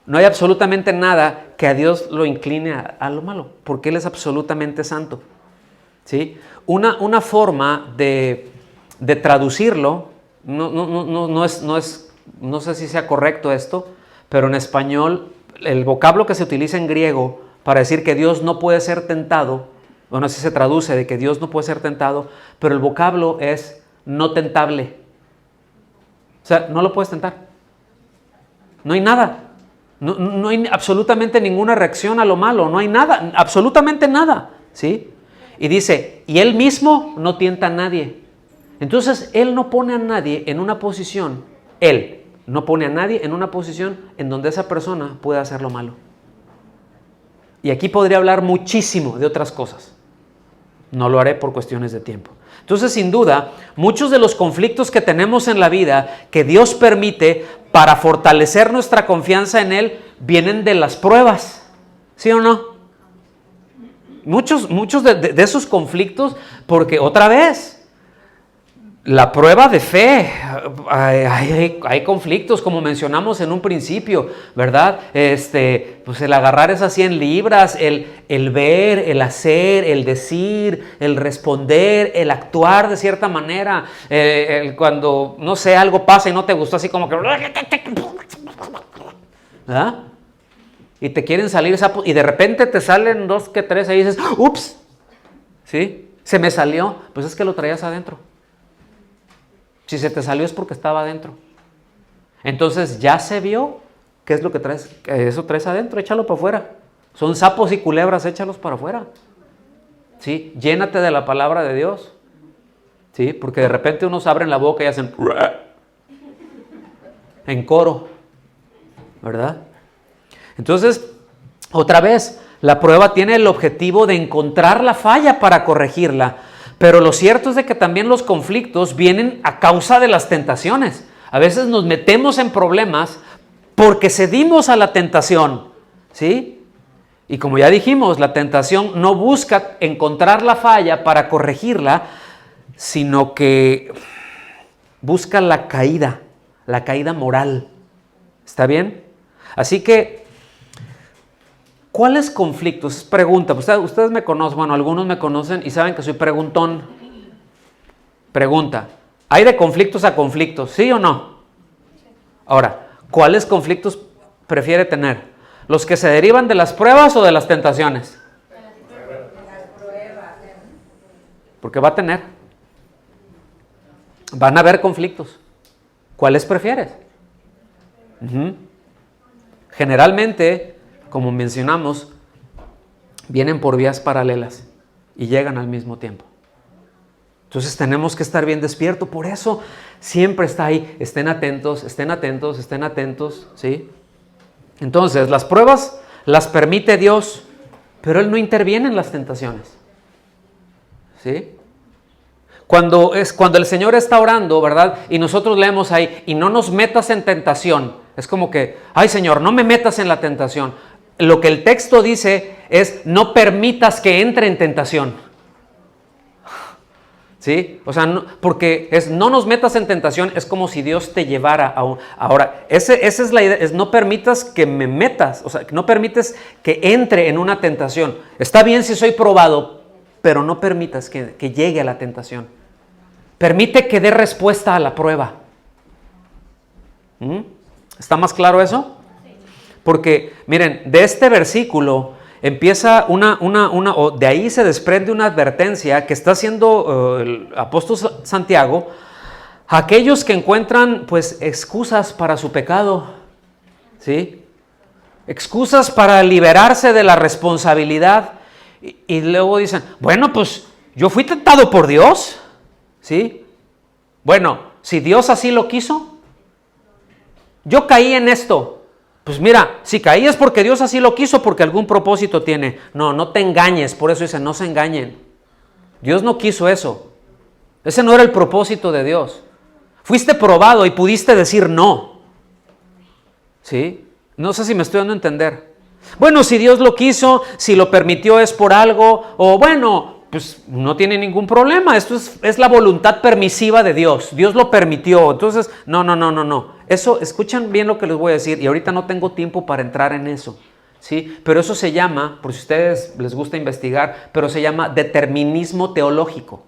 No hay absolutamente nada que a Dios lo incline a lo malo, porque Él es absolutamente santo. ¿sí? Una forma de traducirlo, no sé si sea correcto esto, pero en español el vocablo que se utiliza en griego para decir que Dios no puede ser tentado, bueno, así se traduce de que Dios no puede ser tentado, pero el vocablo es no tentable. O sea, no lo puedes tentar. No hay nada. No hay absolutamente ninguna reacción a lo malo. No hay nada, absolutamente nada. ¿Sí? Y dice, y Él mismo no tienta a nadie. Entonces, Él no pone a nadie en una posición, Él no pone a nadie en una posición en donde esa persona pueda hacer lo malo. Y aquí podría hablar muchísimo de otras cosas. No lo haré por cuestiones de tiempo. Entonces, sin duda, muchos de los conflictos que tenemos en la vida, que Dios permite para fortalecer nuestra confianza en Él, vienen de las pruebas. ¿Sí o no? Muchos de esos conflictos, porque otra vez, la prueba de fe, hay conflictos, como mencionamos en un principio, ¿verdad? Pues el agarrar esas 100 libras, el ver, el hacer, el decir, el responder, el actuar de cierta manera, cuando, no sé, algo pasa y no te gustó, así como que, ¿verdad? Y te quieren salir sapos, y de repente te salen 2 que 3 y dices, ups, ¿sí? Se me salió, pues es que lo traías adentro. Si se te salió es porque estaba adentro. Entonces ya se vio qué es lo que traes. Eso traes adentro, échalo para afuera. Son sapos y culebras, échalos para afuera. ¿Sí? Llénate de la palabra de Dios. ¿Sí? Porque de repente unos abren la boca y hacen en coro, ¿verdad? Entonces, otra vez, la prueba tiene el objetivo de encontrar la falla para corregirla. Pero lo cierto es de que también los conflictos vienen a causa de las tentaciones. A veces nos metemos en problemas porque cedimos a la tentación, ¿sí? Y como ya dijimos, la tentación no busca encontrar la falla para corregirla, sino que busca la caída moral. ¿Está bien? Así que, ¿cuáles conflictos? Es pregunta. Ustedes me conocen, bueno, algunos me conocen y saben que soy preguntón. Pregunta. ¿Hay de conflictos a conflictos? ¿Sí o no? Ahora, ¿cuáles conflictos prefiere tener? ¿Los que se derivan de las pruebas o de las tentaciones? De las pruebas. Porque va a tener. Van a haber conflictos. ¿Cuáles prefieres? Generalmente, como mencionamos, vienen por vías paralelas y llegan al mismo tiempo. Entonces tenemos que estar bien despiertos. Por eso siempre está ahí. Estén atentos, ¿sí? Entonces, las pruebas las permite Dios, pero Él no interviene en las tentaciones. ¿Sí? Cuando el Señor está orando, ¿verdad? Y nosotros leemos ahí, y no nos metas en tentación. Es como que, ay Señor, no me metas en la tentación. Lo que el texto dice es, no permitas que entre en tentación. ¿Sí? O sea, porque no nos metas en tentación, es como si Dios te llevara a un... Ahora, esa es la idea, es no permitas que me metas, o sea, no permites que entre en una tentación. Está bien si soy probado, pero no permitas que llegue a la tentación. Permite que dé respuesta a la prueba. ¿Está más claro eso? Porque, miren, de este versículo empieza o de ahí se desprende una advertencia que está haciendo el apóstol Santiago a aquellos que encuentran, pues, excusas para su pecado, ¿sí? Excusas para liberarse de la responsabilidad y luego dicen, bueno, pues, yo fui tentado por Dios, ¿sí? Bueno, si Dios así lo quiso, yo caí en esto. Pues mira, si caí es porque Dios así lo quiso, porque algún propósito tiene. No te engañes, por eso dice, no se engañen. Dios no quiso eso. Ese no era el propósito de Dios. Fuiste probado y pudiste decir no. ¿Sí? No sé si me estoy dando a entender. Bueno, si Dios lo quiso, si lo permitió es por algo, o bueno, pues no tiene ningún problema. Esto es la voluntad permisiva de Dios. Dios lo permitió. Entonces, no. Eso, escuchen bien lo que les voy a decir y ahorita no tengo tiempo para entrar en eso. ¿sí? Pero eso se llama, por si a ustedes les gusta investigar, pero se llama determinismo teológico.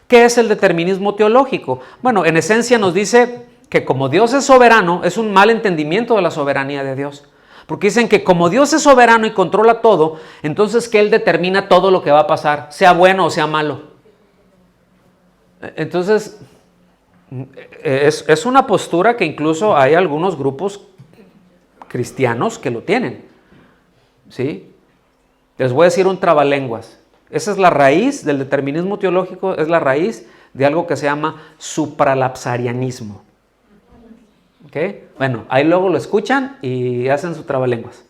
¿Qué es el determinismo teológico? Bueno, en esencia nos dice que como Dios es soberano, es un mal entendimiento de la soberanía de Dios. Porque dicen que como Dios es soberano y controla todo, entonces que Él determina todo lo que va a pasar, sea bueno o sea malo. Entonces, es una postura que incluso hay algunos grupos cristianos que lo tienen. ¿Sí? Les voy a decir un trabalenguas. Esa es la raíz del determinismo teológico, es la raíz de algo que se llama supralapsarianismo. ¿Ok? Bueno, ahí luego lo escuchan y hacen su trabalenguas.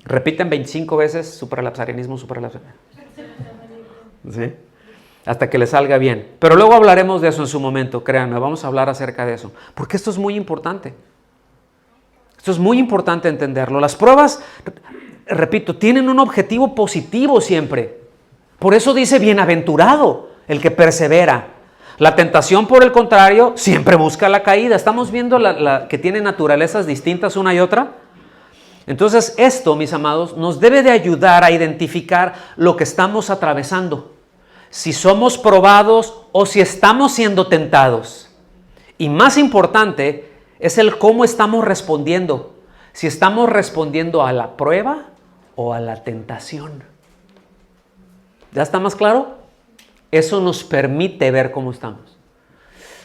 Repiten 25 veces supralapsarianismo, supralapsarianismo. ¿Sí? Hasta que les salga bien. Pero luego hablaremos de eso en su momento, créanme, vamos a hablar acerca de eso. Porque esto es muy importante. Esto es muy importante entenderlo. Las pruebas, repito, tienen un objetivo positivo siempre. Por eso dice bienaventurado el que persevera. La tentación, por el contrario, siempre busca la caída. Estamos viendo que tiene naturalezas distintas una y otra. Entonces esto, mis amados, nos debe de ayudar a identificar lo que estamos atravesando. Si somos probados o si estamos siendo tentados. Y más importante es el cómo estamos respondiendo. Si estamos respondiendo a la prueba o a la tentación. ¿Ya está más claro? Eso nos permite ver cómo estamos.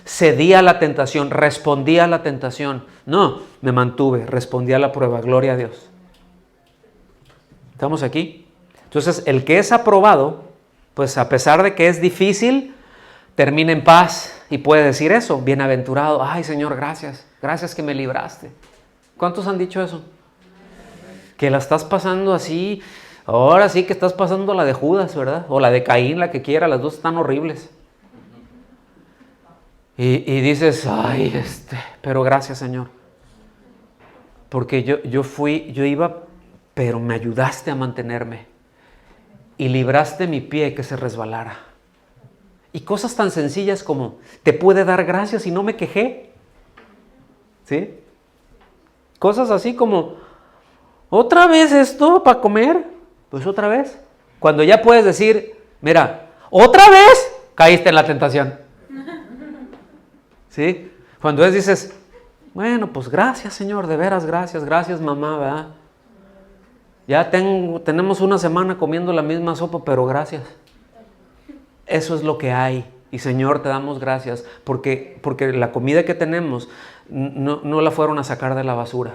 Cedí a la tentación, respondí a la tentación. No, me mantuve, respondí a la prueba. Gloria a Dios. ¿Estamos aquí? Entonces, el que es aprobado, pues a pesar de que es difícil, termina en paz y puede decir eso, bienaventurado. Ay, Señor, gracias. Gracias que me libraste. ¿Cuántos han dicho eso? Que la estás pasando así. Ahora sí que estás pasando la de Judas, ¿verdad? O la de Caín, la que quiera, las dos están horribles. Y dices, ay, pero gracias, Señor. Porque yo iba, pero me ayudaste a mantenerme. Y libraste mi pie que se resbalara. Y cosas tan sencillas como, te pude dar gracias y no me quejé. ¿Sí? Cosas así como, ¿otra vez esto para comer? Pues otra vez. Cuando ya puedes decir, mira, ¿otra vez? Caíste en la tentación. ¿Sí? Cuando dices, bueno, pues gracias, Señor, de veras, gracias, mamá, ¿verdad? Ya tenemos una semana comiendo la misma sopa, pero gracias. Eso es lo que hay. Y Señor, te damos gracias porque la comida que tenemos no la fueron a sacar de la basura.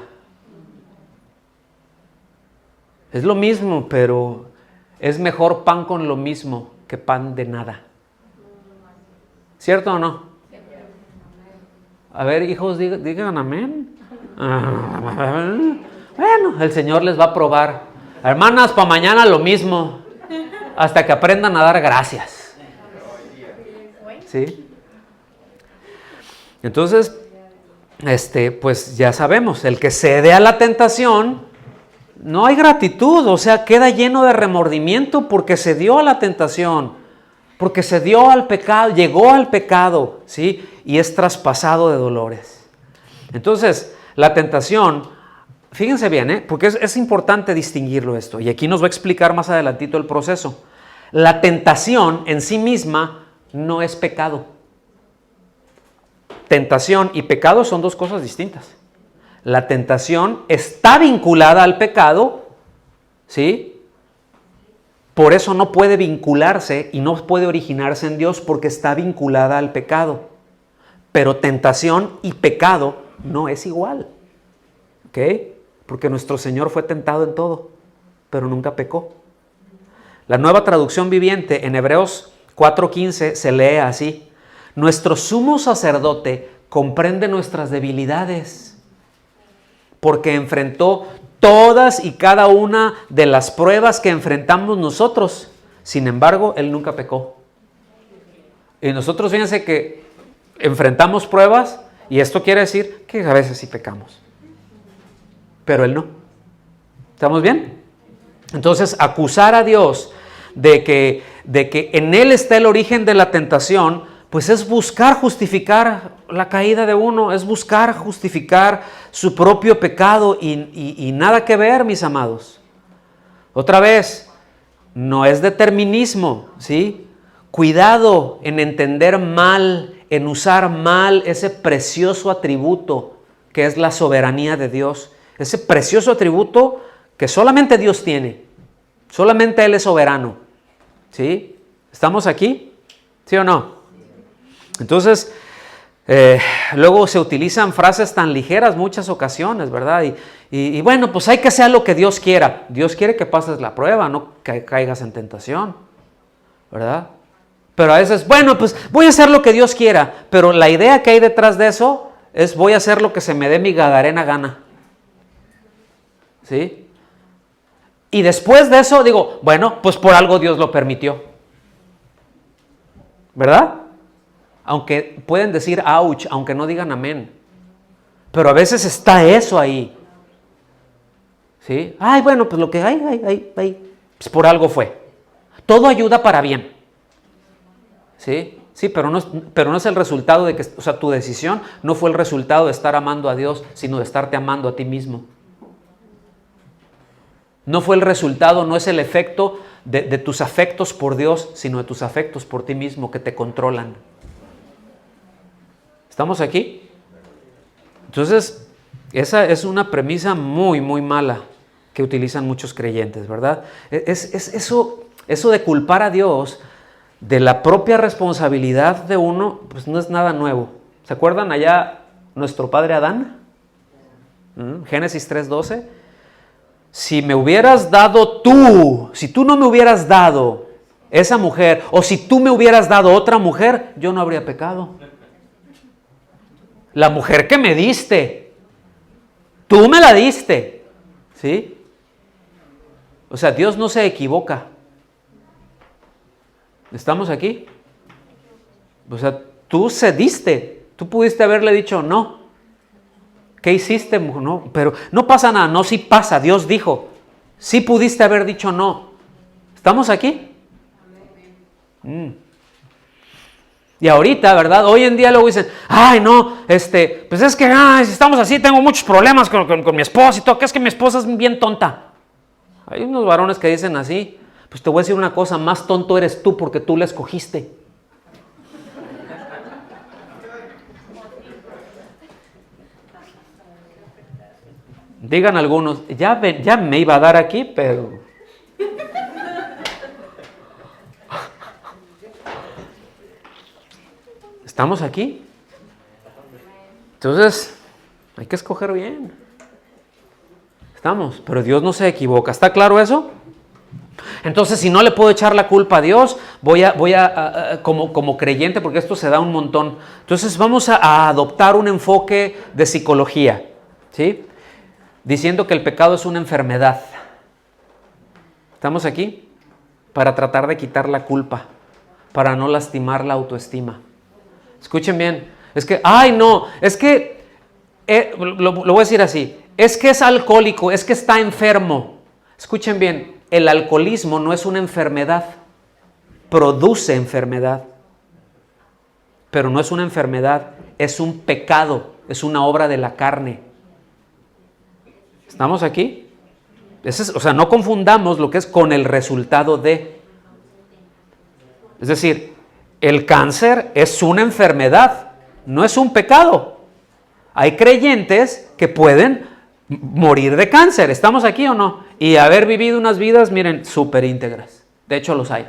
Es lo mismo, pero es mejor pan con lo mismo que pan de nada. ¿Cierto o no? A ver, hijos, digan amén. Bueno, el Señor les va a probar. Hermanas, para mañana lo mismo. Hasta que aprendan a dar gracias. ¿Sí? Entonces, pues ya sabemos, el que cede a la tentación, no hay gratitud, o sea, queda lleno de remordimiento porque se dio a la tentación, porque se dio al pecado, llegó al pecado, ¿sí? Y es traspasado de dolores. Entonces, la tentación, fíjense bien, porque es importante distinguirlo esto, y aquí nos va a explicar más adelantito el proceso. La tentación en sí misma no es pecado. Tentación y pecado son dos cosas distintas. La tentación está vinculada al pecado, ¿sí? Por eso no puede vincularse y no puede originarse en Dios porque está vinculada al pecado. Pero tentación y pecado no es igual, ¿ok? Porque nuestro Señor fue tentado en todo, pero nunca pecó. La Nueva Traducción Viviente en Hebreos 4:15 se lee así: nuestro sumo sacerdote comprende nuestras debilidades, porque enfrentó todas y cada una de las pruebas que enfrentamos nosotros. Sin embargo, Él nunca pecó. Y nosotros, fíjense que enfrentamos pruebas, y esto quiere decir que a veces sí pecamos. Pero Él no. ¿Estamos bien? Entonces, acusar a Dios de que en Él está el origen de la tentación, pues es buscar justificar la caída de uno, es buscar justificar su propio pecado y nada que ver, mis amados. Otra vez, no es determinismo, ¿sí? Cuidado en entender mal, en usar mal ese precioso atributo que es la soberanía de Dios. Ese precioso atributo que solamente Dios tiene. Solamente Él es soberano. ¿Sí? ¿Estamos aquí? ¿Sí o no? Entonces, luego se utilizan frases tan ligeras muchas ocasiones, ¿verdad? Y bueno, pues hay que hacer lo que Dios quiera. Dios quiere que pases la prueba, no que caigas en tentación, ¿verdad? Pero a veces, bueno, pues voy a hacer lo que Dios quiera, pero la idea que hay detrás de eso es voy a hacer lo que se me dé mi gadarena gana. ¿Sí? Y después de eso digo, bueno, pues por algo Dios lo permitió. ¿Verdad? Aunque pueden decir ouch, aunque no digan amén. Pero a veces está eso ahí. ¿Sí? Ay, bueno, pues lo que hay, pues por algo fue. Todo ayuda para bien. ¿Sí? Sí, pero no es el resultado de que, o sea, tu decisión no fue el resultado de estar amando a Dios, sino de estarte amando a ti mismo. No fue el resultado, no es el efecto de tus afectos por Dios, sino de tus afectos por ti mismo que te controlan. ¿Estamos aquí? Entonces, esa es una premisa muy, muy mala que utilizan muchos creyentes, ¿verdad? Eso de culpar a Dios de la propia responsabilidad de uno, pues no es nada nuevo. ¿Se acuerdan allá nuestro padre Adán? Génesis 3:12. Si me hubieras dado tú, si tú no me hubieras dado esa mujer, o si tú me hubieras dado otra mujer, yo no habría pecado. La mujer que me diste, tú me la diste, ¿sí? O sea, Dios no se equivoca. ¿Estamos aquí? O sea, tú cediste, tú pudiste haberle dicho no. ¿Qué hiciste? No, pero no pasa nada, no, sí pasa, Dios dijo. Sí pudiste haber dicho no. ¿Estamos aquí? Y ahorita, ¿verdad? Hoy en día luego dicen, ay no, pues es que si estamos así, tengo muchos problemas con mi esposa y todo, que es que mi esposa es bien tonta. Hay unos varones que dicen así, pues te voy a decir una cosa, más tonto eres tú porque tú la escogiste. Digan algunos, ya me iba a dar aquí, pero... ¿Estamos aquí? Entonces, hay que escoger bien. Estamos, pero Dios no se equivoca. ¿Está claro eso? Entonces, si no le puedo echar la culpa a Dios, voy a como creyente, porque esto se da un montón. Entonces, vamos a adoptar un enfoque de psicología, ¿sí? Diciendo que el pecado es una enfermedad. ¿Estamos aquí? Para tratar de quitar la culpa, para no lastimar la autoestima. Escuchen bien, es que, lo voy a decir así, es que es alcohólico, es que está enfermo. Escuchen bien, el alcoholismo no es una enfermedad, produce enfermedad, pero no es una enfermedad, es un pecado, es una obra de la carne. ¿Estamos aquí? O sea, no confundamos lo que es con el resultado de. Es decir, el cáncer es una enfermedad, no es un pecado. Hay creyentes que pueden morir de cáncer, ¿estamos aquí o no? Y haber vivido unas vidas, miren, súper íntegras. De hecho, los hay.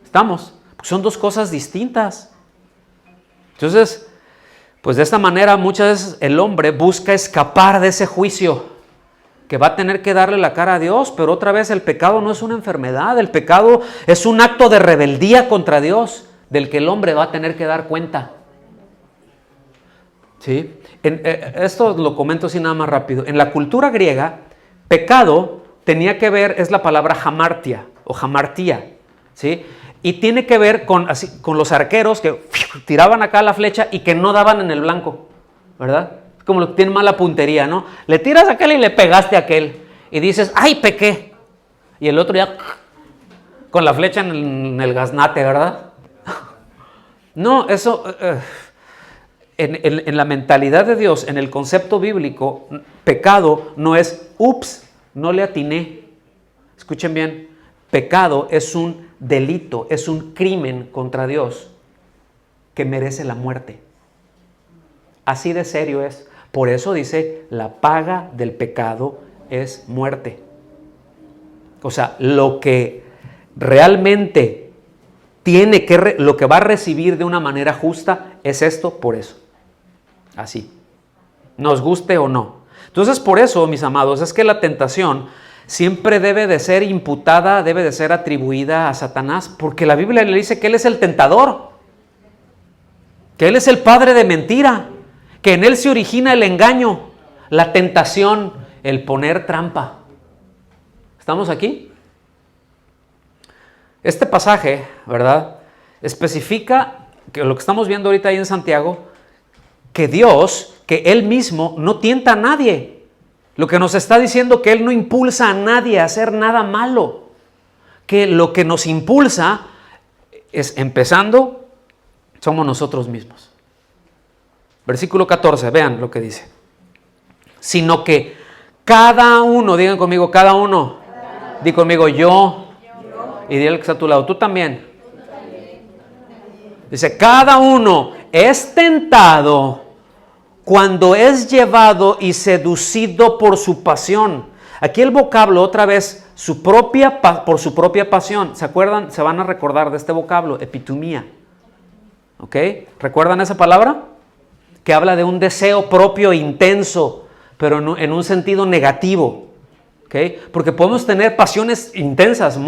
¿Estamos? Pues son dos cosas distintas. Entonces, pues de esta manera muchas veces el hombre busca escapar de ese juicio que va a tener que darle la cara a Dios, pero otra vez el pecado no es una enfermedad, el pecado es un acto de rebeldía contra Dios, del que el hombre va a tener que dar cuenta. ¿Sí? Esto lo comento así nada más rápido. En la cultura griega, pecado tenía que ver, es la palabra hamartia o hamartía, ¿sí? Y tiene que ver con los arqueros que tiraban acá la flecha y que no daban en el blanco, ¿verdad? Como los que tienen mala puntería, ¿no? Le tiras a aquel y le pegaste a aquel. Y dices, ¡ay, pequé! Y el otro ya con la flecha en el gaznate, ¿verdad? No, eso, en la mentalidad de Dios, en el concepto bíblico, pecado no es, ups, no le atiné. Escuchen bien, pecado es un delito, es un crimen contra Dios que merece la muerte. Así de serio es. Por eso dice, la paga del pecado es muerte. O sea, lo que realmente lo que va a recibir de una manera justa es esto, por eso. Así. Nos guste o no. Entonces, por eso, mis amados, es que la tentación siempre debe de ser imputada, debe de ser atribuida a Satanás, porque la Biblia le dice que él es el tentador, que él es el padre de mentira, que en él se origina el engaño, la tentación, el poner trampa. ¿Estamos aquí? Este pasaje, ¿verdad?, especifica que lo que estamos viendo ahorita ahí en Santiago, que Dios, que Él mismo no tienta a nadie. Lo que nos está diciendo que Él no impulsa a nadie a hacer nada malo. Que lo que nos impulsa es, empezando, somos nosotros mismos. Versículo 14, vean lo que dice. Sino que cada uno, digan conmigo, cada uno. Di conmigo, yo. Y dile al que está a tu lado, tú también. Dice, cada uno es tentado cuando es llevado y seducido por su pasión. Aquí el vocablo, otra vez, por su propia pasión. ¿Se acuerdan? Se van a recordar de este vocablo, epitumía. ¿Ok? ¿Recuerdan esa palabra? Que habla de un deseo propio intenso, pero en un sentido negativo. ¿Ok? Porque podemos tener pasiones intensas,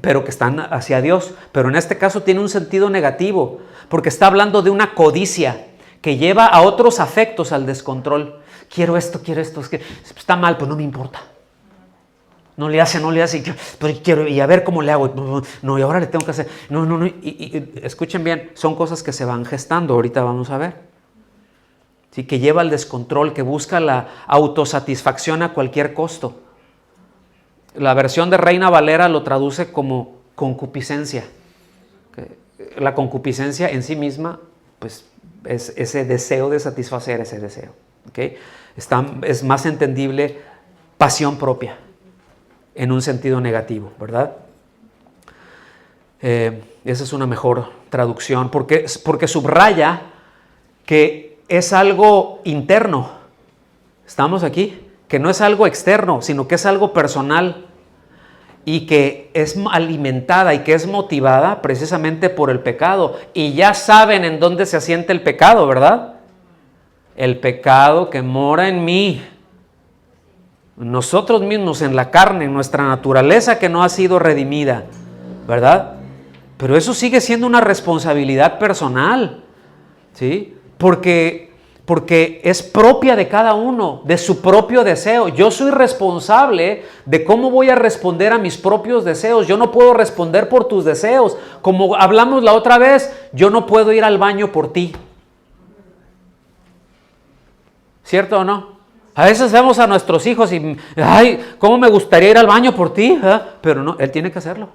pero que están hacia Dios. Pero en este caso tiene un sentido negativo, porque está hablando de una codicia que lleva a otros afectos al descontrol. Quiero esto, es que está mal, pues no me importa. No le hace, pero quiero, y a ver cómo le hago. No, y ahora le tengo que hacer. No. Y escuchen bien, son cosas que se van gestando, ahorita vamos a ver. Sí, que lleva al descontrol, que busca la autosatisfacción a cualquier costo. La versión de Reina Valera lo traduce como concupiscencia. La concupiscencia en sí misma, pues, es ese deseo de satisfacer ese deseo. ¿Okay? Es más entendible pasión propia, en un sentido negativo, ¿verdad? Esa es una mejor traducción, porque subraya que es algo interno. ¿Estamos aquí? Que no es algo externo, sino que es algo personal y que es alimentada y que es motivada precisamente por el pecado. Y ya saben en dónde se asienta el pecado, ¿verdad? El pecado que mora en mí. Nosotros mismos, en la carne, en nuestra naturaleza que no ha sido redimida, ¿verdad? Pero eso sigue siendo una responsabilidad personal, ¿sí? Porque es propia de cada uno, de su propio deseo. Yo soy responsable de cómo voy a responder a mis propios deseos. Yo no puedo responder por tus deseos. Como hablamos la otra vez, yo no puedo ir al baño por ti. ¿Cierto o no? A veces vemos a nuestros hijos y, ay, ¿cómo me gustaría ir al baño por ti? Pero no, él tiene que hacerlo.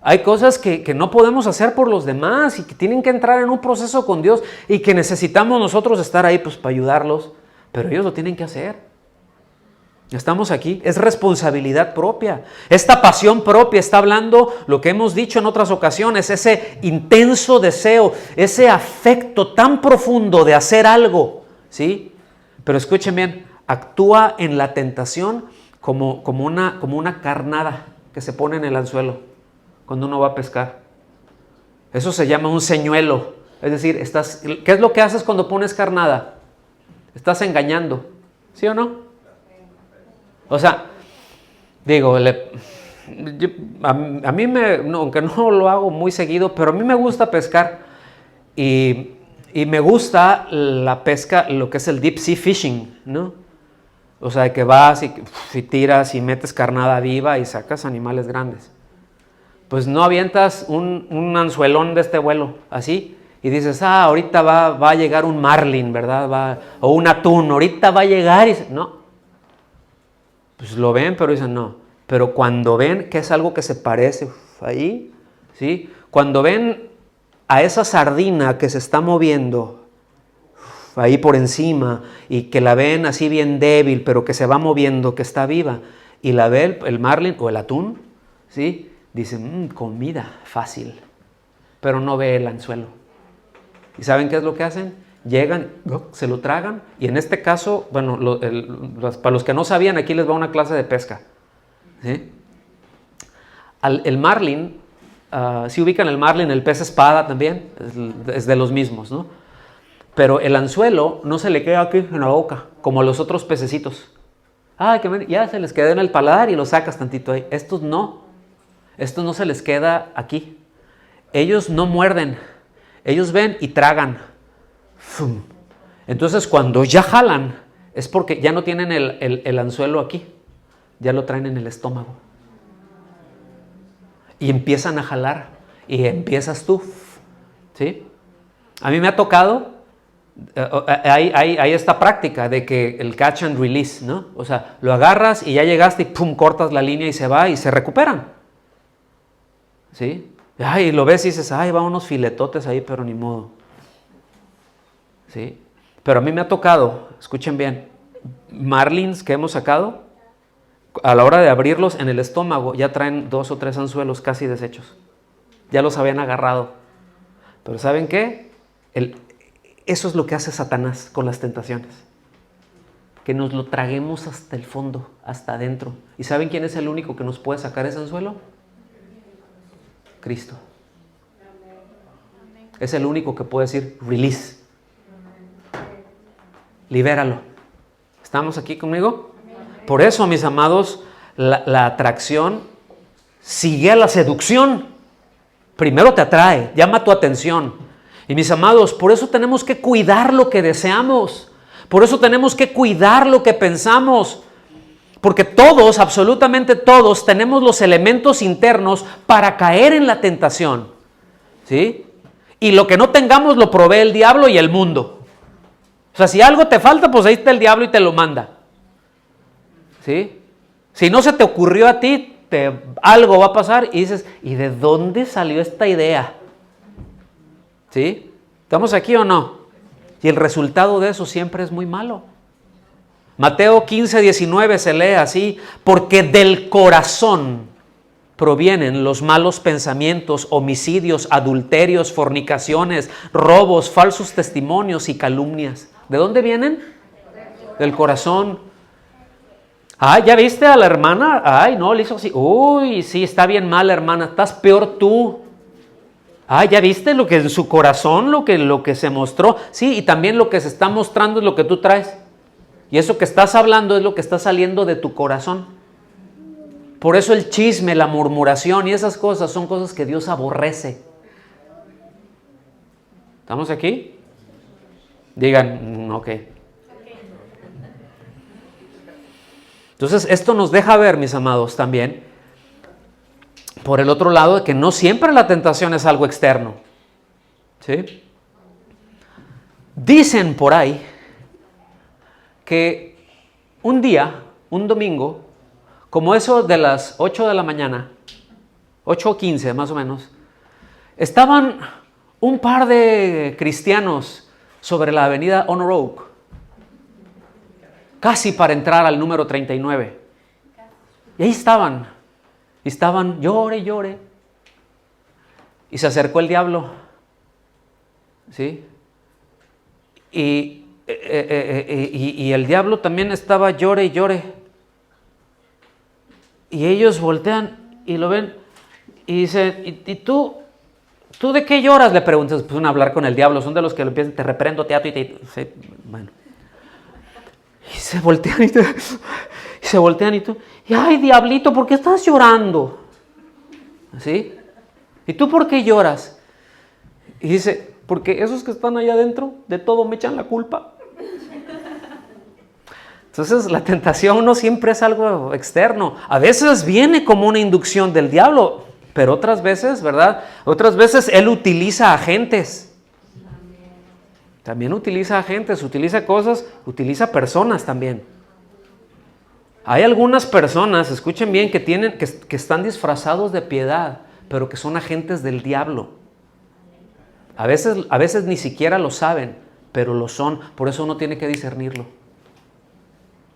Hay cosas que no podemos hacer por los demás y que tienen que entrar en un proceso con Dios y que necesitamos nosotros estar ahí pues para ayudarlos, pero ellos lo tienen que hacer. Estamos aquí, es responsabilidad propia. Esta pasión propia está hablando lo que hemos dicho en otras ocasiones, ese intenso deseo, ese afecto tan profundo de hacer algo, ¿sí? Pero escuchen bien, actúa en la tentación como una carnada que se pone en el anzuelo cuando uno va a pescar. Eso se llama un señuelo. Es decir, ¿qué es lo que haces cuando pones carnada? Estás engañando, ¿sí o no? O sea, digo, a mí aunque no lo hago muy seguido, pero a mí me gusta pescar y me gusta la pesca, lo que es el deep sea fishing, ¿no? O sea, que vas y tiras y metes carnada viva y sacas animales grandes. Pues no avientas un anzuelón de este vuelo, así, y dices, ahorita va a llegar un marlin, ¿verdad? O un atún, ahorita va a llegar, y no. Pues lo ven, pero dicen no. Pero cuando ven que es algo que se parece ahí, ¿sí? Cuando ven a esa sardina que se está moviendo ahí por encima y que la ven así bien débil, pero que se va moviendo, que está viva, y la ve el marlin o el atún, ¿sí? Dicen, comida fácil, pero no ve el anzuelo. ¿Y saben qué es lo que hacen? Llegan, se lo tragan, y en este caso, bueno, para los que no sabían, aquí les va una clase de pesca, ¿sí? El marlin, si ubican el marlin, el pez espada también, es de los mismos, ¿no? Pero el anzuelo no se le queda aquí en la boca, como a los otros pececitos. Ya se les queda en el paladar y lo sacas tantito ahí. Estos no se les queda aquí. Ellos no muerden, ellos ven y tragan. ¡Fum! Entonces cuando ya jalan, es porque ya no tienen el anzuelo aquí, ya lo traen en el estómago. Y empiezan a jalar, y empiezas tú, ¿sí? A mí me ha tocado, hay esta práctica de que el catch and release, ¿no? O sea, lo agarras y ya llegaste y pum, cortas la línea y se va y se recuperan, ¿sí? Y lo ves y dices, va unos filetotes ahí, pero ni modo, ¿sí? Pero a mí me ha tocado, escuchen bien, marlins que hemos sacado, a la hora de abrirlos en el estómago ya traen 2 o 3 anzuelos casi deshechos. Ya los habían agarrado. Pero ¿saben qué? Eso es lo que hace Satanás con las tentaciones. Que nos lo traguemos hasta el fondo, hasta adentro. ¿Y saben quién es el único que nos puede sacar ese anzuelo? Cristo. Es el único que puede decir, release. Libéralo. ¿Estamos aquí conmigo? Por eso, mis amados, la atracción sigue a la seducción. Primero te atrae, llama tu atención. Y mis amados, por eso tenemos que cuidar lo que deseamos. Por eso tenemos que cuidar lo que pensamos. Porque todos, absolutamente todos, tenemos los elementos internos para caer en la tentación. ¿Sí? Y lo que no tengamos lo provee el diablo y el mundo. O sea, si algo te falta, pues ahí está el diablo y te lo manda. ¿Sí? Si no se te ocurrió a ti, algo va a pasar y dices, ¿y de dónde salió esta idea? ¿Sí? ¿Estamos aquí o no? Y el resultado de eso siempre es muy malo. Mateo 15:19 se lee así, porque del corazón provienen los malos pensamientos, homicidios, adulterios, fornicaciones, robos, falsos testimonios y calumnias. ¿De dónde vienen? Del corazón. ¿Ya viste a la hermana? No, le hizo así. Uy, sí, está bien mal, hermana. Estás peor tú. ¿Ya viste lo que en su corazón, lo que se mostró? Sí, y también lo que se está mostrando es lo que tú traes. Y eso que estás hablando es lo que está saliendo de tu corazón. Por eso el chisme, la murmuración y esas cosas son cosas que Dios aborrece. ¿Estamos aquí? Digan, ok. Entonces, esto nos deja ver, mis amados, también, por el otro lado, que no siempre la tentación es algo externo. ¿Sí? Dicen por ahí que un día, un domingo, como eso de las 8 de la mañana, 8:15 más o menos, estaban un par de cristianos sobre la avenida Honor Oak, casi para entrar al número 39. Y ahí estaban llore, llore. Y se acercó el diablo, ¿sí? Y el diablo también estaba llore y llore. Y ellos voltean y lo ven y dicen, ¿y tú de qué lloras? Le preguntas, pues a hablar con el diablo, son de los que le empiezan, te reprendo, teatro sí, bueno. Y se voltean y tú, ay, diablito, ¿por qué estás llorando? ¿Sí? ¿Y tú por qué lloras? Y dice, porque esos que están allá adentro, de todo me echan la culpa. Entonces, la tentación no siempre es algo externo. A veces viene como una inducción del diablo, pero otras veces, ¿verdad? Otras veces él utiliza agentes. También utiliza agentes, utiliza cosas, utiliza personas también. Hay algunas personas, escuchen bien, que están disfrazados de piedad, pero que son agentes del diablo. A veces ni siquiera lo saben, pero lo son. Por eso uno tiene que discernirlo.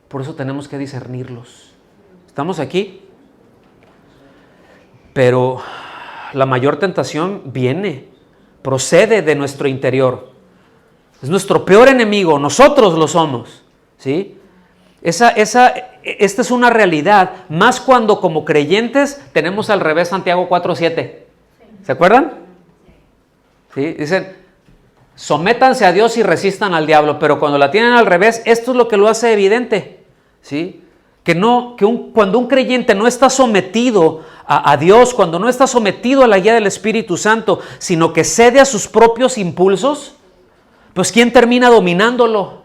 Por eso tenemos que discernirlos. ¿Estamos aquí? Pero la mayor tentación procede de nuestro interior. Es nuestro peor enemigo, nosotros lo somos, ¿sí? Esta es una realidad, más cuando como creyentes tenemos al revés Santiago 4:7. ¿Se acuerdan? ¿Sí? Dicen, sométanse a Dios y resistan al diablo, pero cuando la tienen al revés, esto es lo que lo hace evidente, ¿sí? Cuando un creyente no está sometido a Dios, cuando no está sometido a la guía del Espíritu Santo, sino que cede a sus propios impulsos, pues ¿quién termina dominándolo?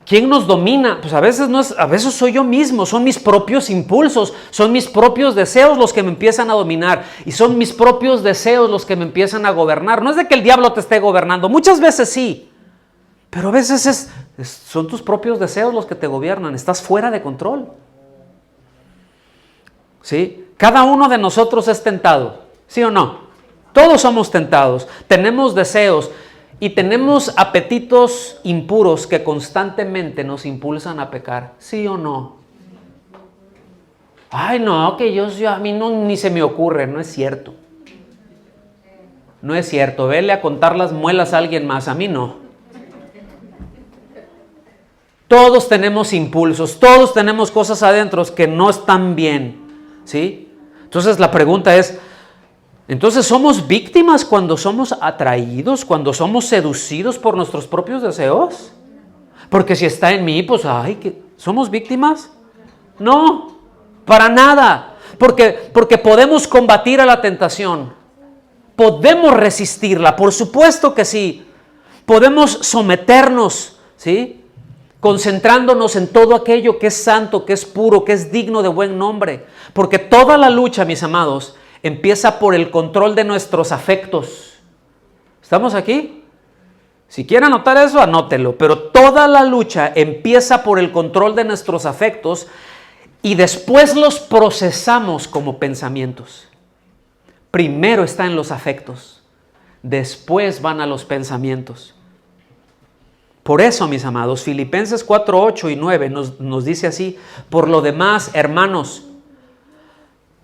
¿Quién nos domina? Pues a veces soy yo mismo, son mis propios impulsos, son mis propios deseos los que me empiezan a dominar y son mis propios deseos los que me empiezan a gobernar. No es de que el diablo te esté gobernando, muchas veces sí, pero a veces son tus propios deseos los que te gobiernan, estás fuera de control. ¿Sí? Cada uno de nosotros es tentado, ¿sí o no? Todos somos tentados, tenemos deseos y tenemos apetitos impuros que constantemente nos impulsan a pecar, ¿sí o no? Ay, no, que a mí no, ni se me ocurre, no es cierto. No es cierto, vele a contar las muelas a alguien más, a mí no. Todos tenemos impulsos, todos tenemos cosas adentro que no están bien, ¿sí? Entonces la pregunta es, ¿entonces somos víctimas cuando somos atraídos, cuando somos seducidos por nuestros propios deseos? Porque si está en mí, pues, ¿somos víctimas? No, para nada, porque podemos combatir a la tentación, podemos resistirla, por supuesto que sí, podemos someternos, ¿sí? Concentrándonos en todo aquello que es santo, que es puro, que es digno de buen nombre. Porque toda la lucha, mis amados, empieza por el control de nuestros afectos. ¿Estamos aquí? Si quiere anotar eso, anótelo. Pero toda la lucha empieza por el control de nuestros afectos y después los procesamos como pensamientos. Primero está en los afectos, después van a los pensamientos. Por eso, mis amados, Filipenses 4, 8 y 9 nos dice así: por lo demás, hermanos,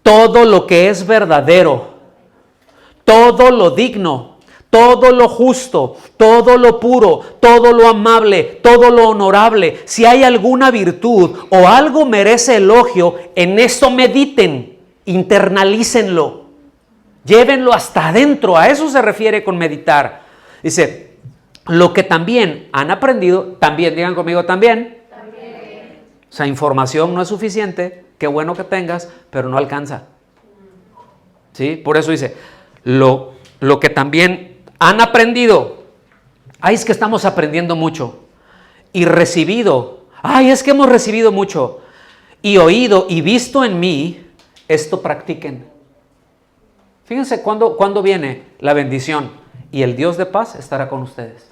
todo lo que es verdadero, todo lo digno, todo lo justo, todo lo puro, todo lo amable, todo lo honorable, si hay alguna virtud o algo merece elogio, en eso mediten, internalícenlo, llévenlo hasta adentro. A eso se refiere con meditar. Dice, lo que también han aprendido, también, digan conmigo, también. O sea, información no es suficiente, qué bueno que tengas, pero no alcanza. ¿Sí? Por eso dice, lo que también han aprendido, es que estamos aprendiendo mucho, y recibido, es que hemos recibido mucho, y oído y visto en mí, esto practiquen. Fíjense cuándo viene la bendición, y el Dios de paz estará con ustedes.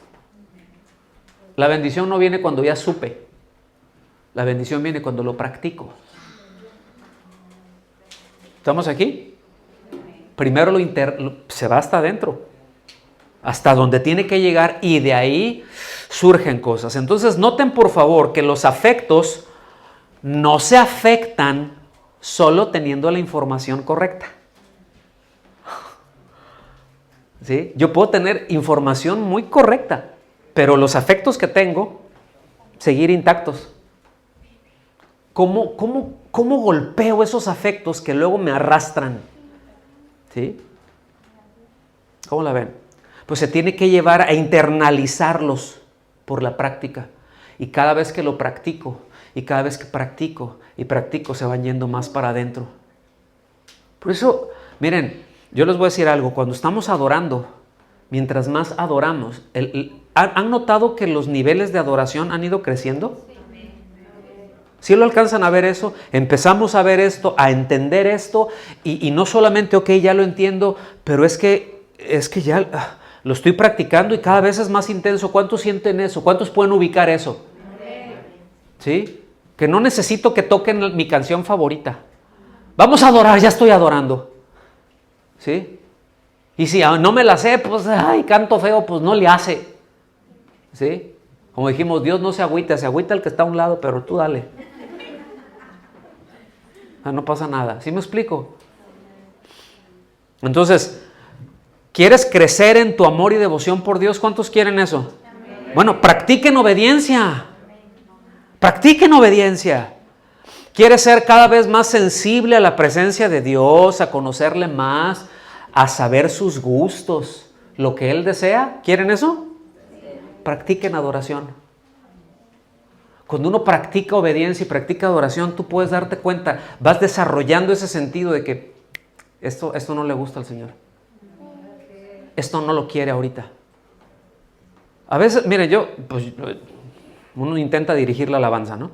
La bendición no viene cuando ya supe. La bendición viene cuando lo practico. ¿Estamos aquí? Primero se va hasta adentro, hasta donde tiene que llegar, y de ahí surgen cosas. Entonces noten por favor que los afectos no se afectan solo teniendo la información correcta. ¿Sí? Yo puedo tener información muy correcta, pero los afectos que tengo, seguir intactos. ¿Cómo golpeo esos afectos que luego me arrastran? ¿Sí? ¿Cómo la ven? Pues se tiene que llevar a internalizarlos por la práctica. Y cada vez que lo practico, y cada vez que practico y practico, se van yendo más para adentro. Por eso, miren, yo les voy a decir algo. Cuando estamos adorando, mientras más adoramos, ¿han notado que los niveles de adoración han ido creciendo? ¿Sí lo alcanzan a ver eso? Empezamos a ver esto, a entender esto, y no solamente, ya lo entiendo, pero es que ya lo estoy practicando y cada vez es más intenso. ¿Cuántos sienten eso? ¿Cuántos pueden ubicar eso? ¿Sí? Que no necesito que toquen mi canción favorita. Vamos a adorar, ya estoy adorando. ¿Sí? Y si no me la sé, pues, ay, canto feo, pues no le hace. ¿Sí? Como dijimos, Dios no se agüita el que está a un lado, pero tú dale. No pasa nada. ¿Sí me explico? Entonces, ¿quieres crecer en tu amor y devoción por Dios? ¿Cuántos quieren eso? Amén. Bueno, practiquen obediencia. Practiquen obediencia. ¿Quieres ser cada vez más sensible a la presencia de Dios, a conocerle más, a saber sus gustos, lo que Él desea? ¿Quieren eso? Practiquen adoración. Cuando uno practica obediencia y practica adoración, tú puedes darte cuenta, vas desarrollando ese sentido de que esto no le gusta al Señor. Esto no lo quiere ahorita. A veces, miren, uno intenta dirigir la alabanza, ¿no?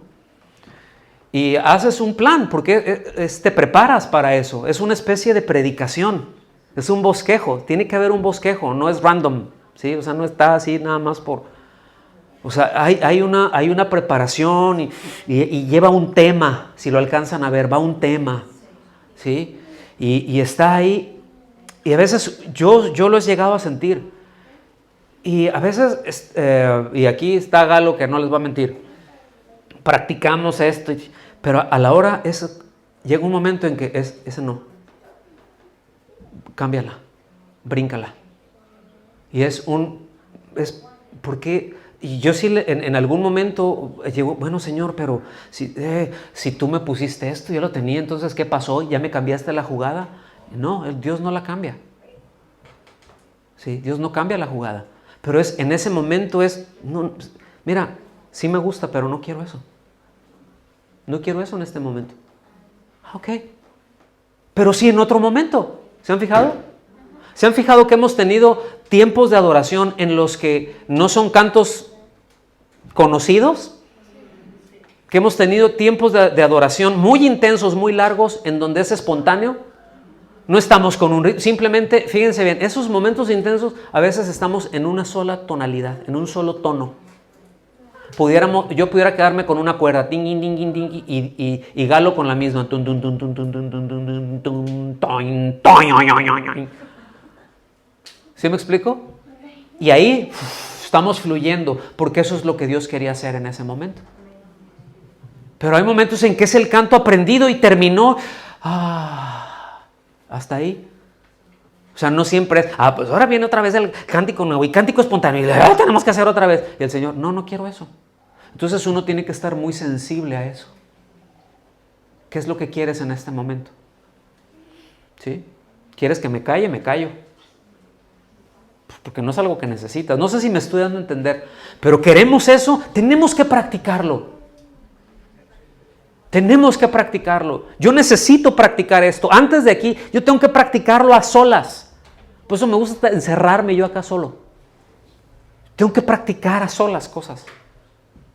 Y haces un plan, porque te preparas para eso. Es una especie de predicación. Es un bosquejo. Tiene que haber un bosquejo, no es random, ¿sí? O sea, no está así nada más por... O sea, hay una preparación y lleva un tema, si lo alcanzan a ver, va un tema, ¿sí? Y está ahí. Y a veces yo lo he llegado a sentir. Y a veces, y aquí está Galo que no les va a mentir, practicamos esto, pero a la hora llega un momento en que ese no. Cámbiala, bríncala. Y porque... Y yo sí en algún momento llegó, bueno Señor, pero si tú me pusiste esto, yo lo tenía, entonces ¿qué pasó? ¿Ya me cambiaste la jugada? No, Dios no la cambia. Sí, Dios no cambia la jugada. Pero en ese momento no, mira, sí me gusta, pero no quiero eso. No quiero eso en este momento. Ok. Pero sí en otro momento. ¿Se han fijado? ¿Se han fijado que hemos tenido tiempos de adoración en los que no son cantos conocidos? Que hemos tenido tiempos de adoración muy intensos, muy largos, en donde es espontáneo. No estamos con un ritmo. Simplemente, fíjense bien, esos momentos intensos, a veces estamos en una sola tonalidad, en un solo tono. Yo pudiera quedarme con una cuerda, y Galo con la misma. ¿Sí me explico? Y ahí estamos fluyendo, porque eso es lo que Dios quería hacer en ese momento. Pero hay momentos en que es el canto aprendido y terminó. Hasta ahí. O sea, no siempre es, pues ahora viene otra vez el cántico nuevo y cántico espontáneo y tenemos que hacer otra vez. Y el Señor, no quiero eso. Entonces uno tiene que estar muy sensible a eso. ¿Qué es lo que quieres en este momento? ¿Sí? ¿Quieres que me calle? Me callo. Porque no es algo que necesitas. No sé si me estoy dando a entender, pero queremos eso, tenemos que practicarlo. Tenemos que practicarlo. Yo necesito practicar esto. Antes de aquí, yo tengo que practicarlo a solas. Por eso me gusta encerrarme yo acá solo. Tengo que practicar a solas cosas.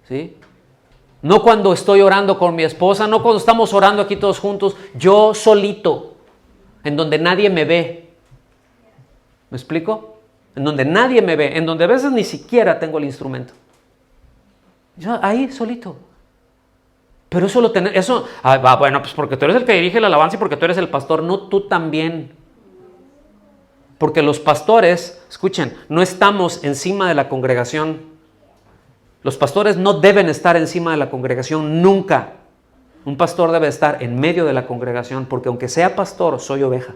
¿Sí? No cuando estoy orando con mi esposa, no cuando estamos orando aquí todos juntos, yo solito, en donde nadie me ve. ¿Me explico? En donde nadie me ve, en donde a veces ni siquiera tengo el instrumento. Yo ahí solito. Pero bueno, pues porque tú eres el que dirige la alabanza y porque tú eres el pastor, no, tú también. Porque los pastores, escuchen, no estamos encima de la congregación. Los pastores no deben estar encima de la congregación nunca. Un pastor debe estar en medio de la congregación, porque aunque sea pastor, soy oveja.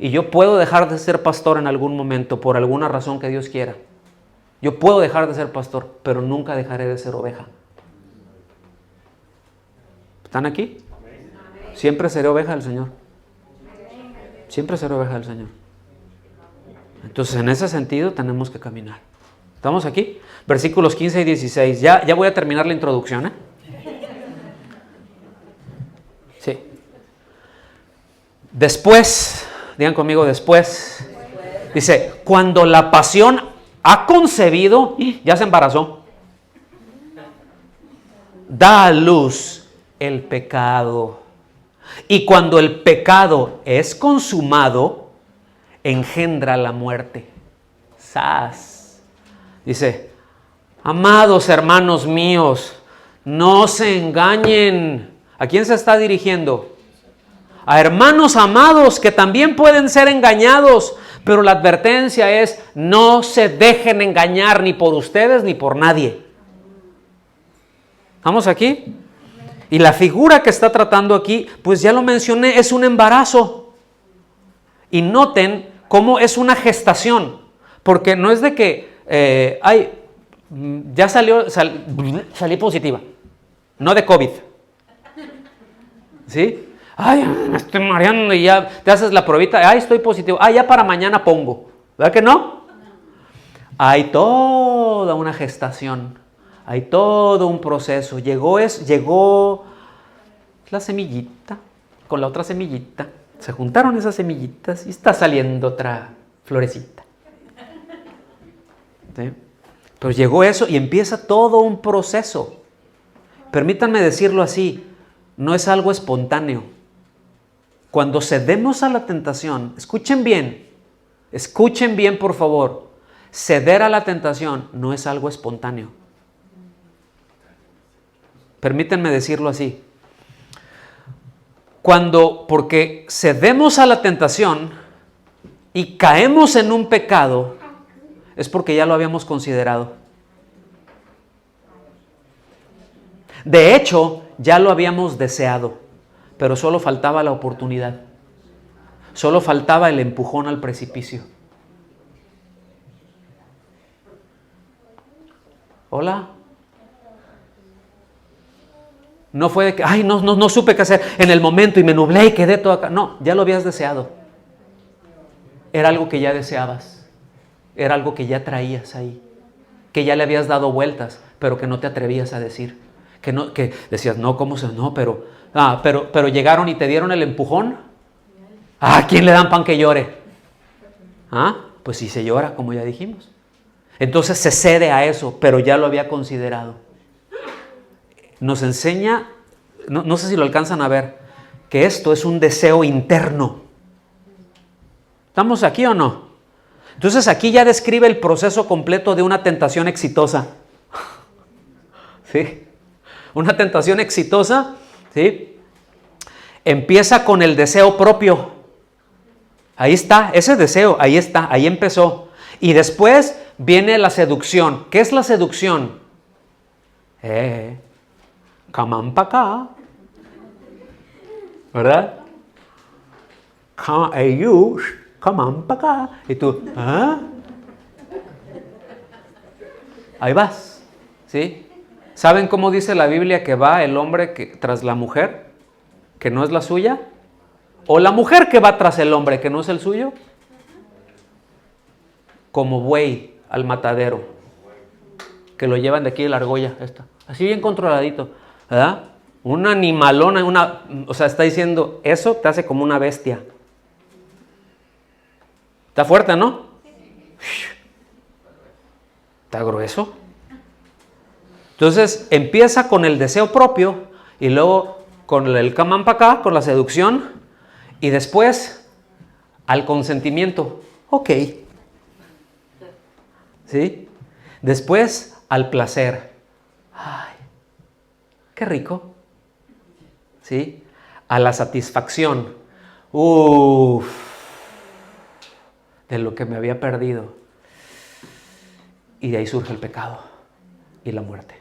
Y yo puedo dejar de ser pastor en algún momento, por alguna razón que Dios quiera. Yo puedo dejar de ser pastor, pero nunca dejaré de ser oveja. ¿Están aquí? Siempre seré oveja del Señor. Siempre seré oveja del Señor. Entonces, en ese sentido, tenemos que caminar. ¿Estamos aquí? Versículos 15 y 16. Ya voy a terminar la introducción, ¿eh? Sí. Después, digan conmigo, después. Dice, cuando la pasión ha concebido, ya se embarazó, da a luz el pecado. Y cuando el pecado es consumado, engendra la muerte. ¡Sas! Dice, amados hermanos míos, no se engañen. ¿A quién se está dirigiendo? a hermanos amados que también pueden ser engañados, pero la advertencia es: no se dejen engañar ni por ustedes ni por nadie. ¿Estamos aquí? Y la figura que está tratando aquí, pues ya lo mencioné, es un embarazo. Y noten cómo es una gestación, porque no es de que, ya salí positiva, no de COVID. ¿Sí? Ay, me estoy mareando y ya te haces la pruebita, ay, estoy positivo, ya para mañana pongo. ¿Verdad que no? Hay toda una gestación, hay todo un proceso. Llegó la semillita con la otra semillita, se juntaron esas semillitas y está saliendo otra florecita. ¿Sí? Pero llegó eso y empieza todo un proceso. Permítanme decirlo así, no es algo espontáneo. Cuando cedemos a la tentación, escuchen bien por favor, ceder a la tentación no es algo espontáneo. Permítanme decirlo así. Porque cedemos a la tentación y caemos en un pecado, es porque ya lo habíamos considerado. De hecho, ya lo habíamos deseado, pero solo faltaba la oportunidad. Solo faltaba el empujón al precipicio. ¿Hola? No fue de que, no supe qué hacer en el momento y me nublé y quedé todo acá. No, ya lo habías deseado. Era algo que ya deseabas. Era algo que ya traías ahí. Que ya le habías dado vueltas, pero que no te atrevías a decir. Que decías, no, ¿cómo se? No, pero llegaron y te dieron el empujón. ¿A quién le dan pan que llore? Pues sí se llora, como ya dijimos. Entonces se cede a eso, pero ya lo había considerado. Nos enseña, no sé si lo alcanzan a ver, que esto es un deseo interno. ¿Estamos aquí o no? Entonces aquí ya describe el proceso completo de una tentación exitosa. ¿Sí? Una tentación exitosa, ¿sí? Empieza con el deseo propio. Ahí está, ese deseo, ahí está, ahí empezó. Y después viene la seducción. ¿Qué es la seducción? Come on para acá. ¿Verdad? Come on para acá. Y tú, ahí vas. ¿Sí? ¿Saben cómo dice la Biblia que va el hombre tras la mujer que no es la suya? ¿O la mujer que va tras el hombre que no es el suyo? Como buey al matadero, que lo llevan de aquí de la argolla, así bien controladito, ¿verdad? Una animalona, o sea, está diciendo, eso te hace como una bestia. Está fuerte, ¿no? Está grueso. Entonces empieza con el deseo propio y luego con el camán para acá, con la seducción y después al consentimiento. Ok. ¿Sí? Después al placer. Ay, qué rico. ¿Sí? A la satisfacción. De lo que me había perdido. Y de ahí surge el pecado y la muerte.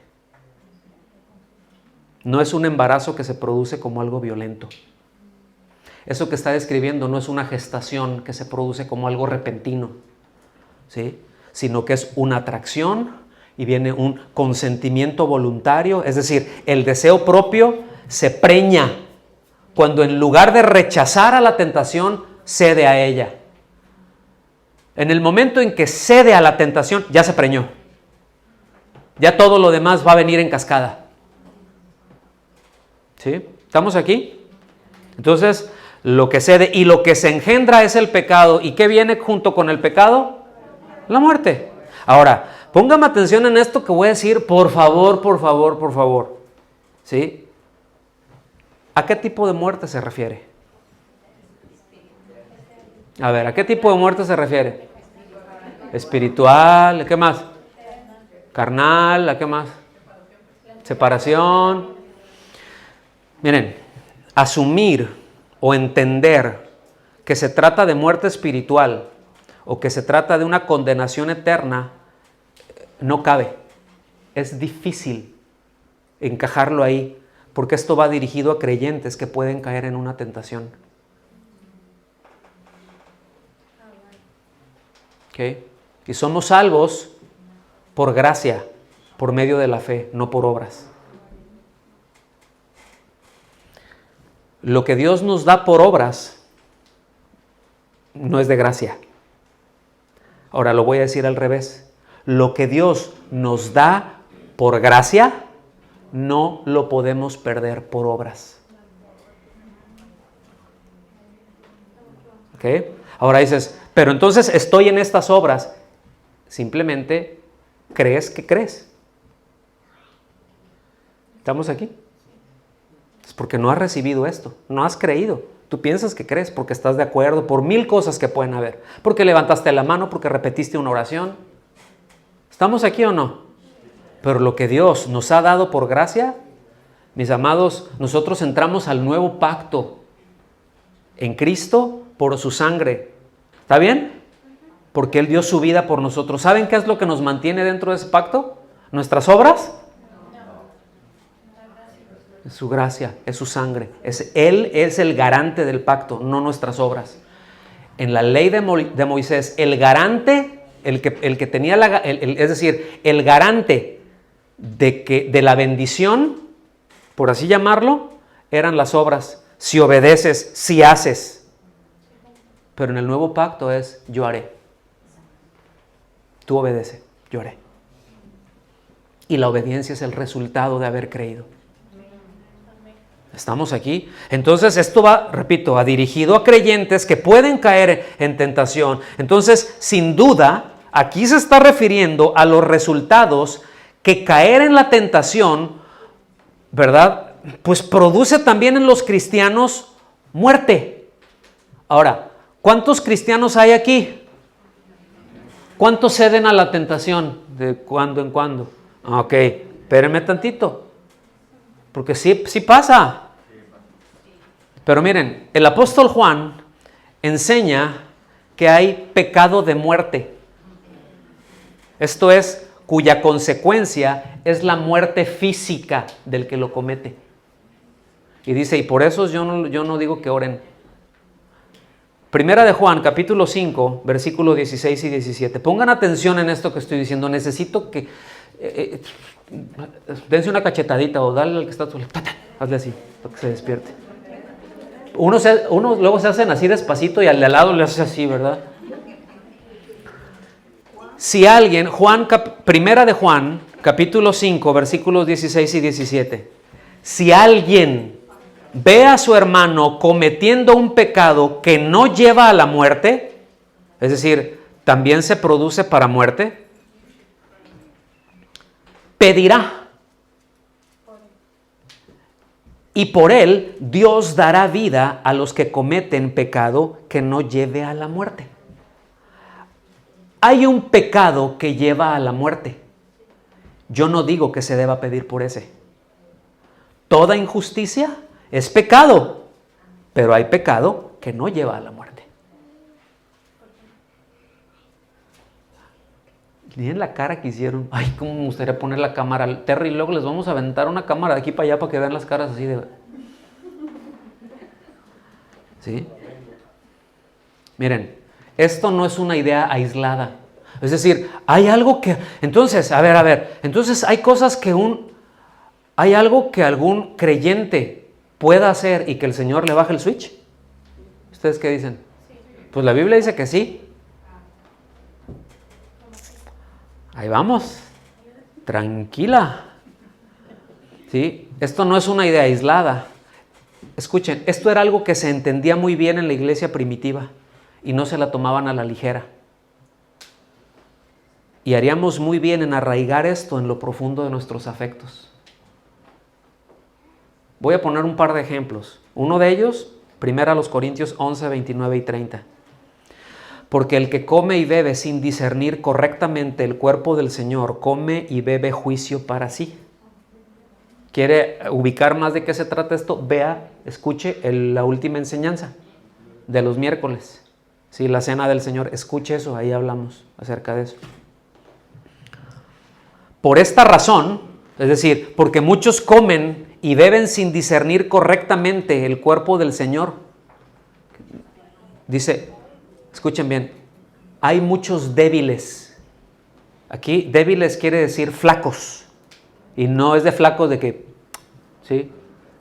No es un embarazo que se produce como algo violento. Eso que está describiendo no es una gestación que se produce como algo repentino, ¿sí? Sino que es una atracción y viene un consentimiento voluntario, es decir, el deseo propio se preña cuando en lugar de rechazar a la tentación, cede a ella. En el momento en que cede a la tentación, ya se preñó. Ya todo lo demás va a venir en cascada. ¿Sí? ¿Estamos aquí? Entonces, lo que cede y lo que se engendra es el pecado. ¿Y qué viene junto con el pecado? La muerte. Ahora, póngame atención en esto que voy a decir, por favor, por favor, por favor. ¿Sí? ¿A qué tipo de muerte se refiere? A ver, ¿a qué tipo de muerte se refiere? Espiritual, ¿qué más? Carnal, ¿a qué más? Separación. Miren, asumir o entender que se trata de muerte espiritual o que se trata de una condenación eterna, no cabe. Es difícil encajarlo ahí, porque esto va dirigido a creyentes que pueden caer en una tentación. ¿Okay? Y somos salvos por gracia, por medio de la fe, no por obras. Lo que Dios nos da por obras no es de gracia. Ahora lo voy a decir al revés. Lo que Dios nos da por gracia, no lo podemos perder por obras. ¿Ok? Ahora dices, pero entonces estoy en estas obras. Simplemente crees que crees. ¿Estamos aquí? Es porque no has recibido esto, no has creído. Tú piensas que crees porque estás de acuerdo por 1000 cosas que pueden haber. Porque levantaste la mano, porque repetiste una oración. ¿Estamos aquí o no? Pero lo que Dios nos ha dado por gracia, mis amados, nosotros entramos al nuevo pacto en Cristo por su sangre. ¿Está bien? Porque Él dio su vida por nosotros. ¿Saben qué es lo que nos mantiene dentro de ese pacto? ¿Nuestras obras? Es su gracia, es su sangre. Él es el garante del pacto, no nuestras obras. En la ley de Moisés, el garante, el que tenía es decir, el garante de la bendición, por así llamarlo, eran las obras. Si obedeces, si haces. Pero en el nuevo pacto es yo haré. Tú obedece, yo haré. Y la obediencia es el resultado de haber creído. ¿Estamos aquí? Entonces esto va, repito, dirigido a creyentes que pueden caer en tentación. Entonces, sin duda, aquí se está refiriendo a los resultados que caer en la tentación, ¿verdad? Pues produce también en los cristianos muerte. Ahora, ¿cuántos cristianos hay aquí? ¿Cuántos ceden a la tentación de cuando en cuando? Ok, espérenme tantito, porque sí pasa. Pero miren, el apóstol Juan enseña que hay pecado de muerte. Esto es, cuya consecuencia es la muerte física del que lo comete. Y dice, y por eso yo no digo que oren. Primera de Juan, capítulo 5, versículos 16 y 17. Pongan atención en esto que estoy diciendo. Necesito que... dense una cachetadita o dale al que está a tu lado. Hazle así, para que se despierte. Uno luego se hacen así despacito y al de al lado le hace así, ¿verdad? Si alguien, Primera de Juan, capítulo 5, versículos 16 y 17. Si alguien ve a su hermano cometiendo un pecado que no lleva a la muerte, es decir, también se produce para muerte, pedirá. Y por él Dios dará vida a los que cometen pecado que no lleve a la muerte. Hay un pecado que lleva a la muerte. Yo no digo que se deba pedir por ese. Toda injusticia es pecado, pero hay pecado que no lleva a la muerte. Miren la cara que hicieron. Ay, cómo me gustaría poner la cámara. Terry, luego les vamos a aventar una cámara de aquí para allá para que vean las caras así de... ¿Sí? Miren, esto no es una idea aislada. Es decir, hay algo que... Entonces, a ver. Entonces hay cosas que hay algo que algún creyente pueda hacer y que el Señor le baje el switch. ¿Ustedes qué dicen? Pues la Biblia dice que sí. Ahí vamos, tranquila. ¿Sí? Esto no es una idea aislada. Escuchen, esto era algo que se entendía muy bien en la iglesia primitiva y no se la tomaban a la ligera. Y haríamos muy bien en arraigar esto en lo profundo de nuestros afectos. Voy a poner un par de ejemplos. Uno de ellos, 1 Corintios 11, 29 y 30. Porque el que come y bebe sin discernir correctamente el cuerpo del Señor, come y bebe juicio para sí. quiere ubicar más de qué se trata esto, vea, escuche la última enseñanza de los miércoles. Sí, la cena del Señor, escuche eso, ahí hablamos acerca de eso. Por esta razón, es decir, porque muchos comen y beben sin discernir correctamente el cuerpo del Señor. Dice, escuchen bien, hay muchos débiles. Aquí débiles quiere decir flacos. Y no es de flacos de que, ¿sí?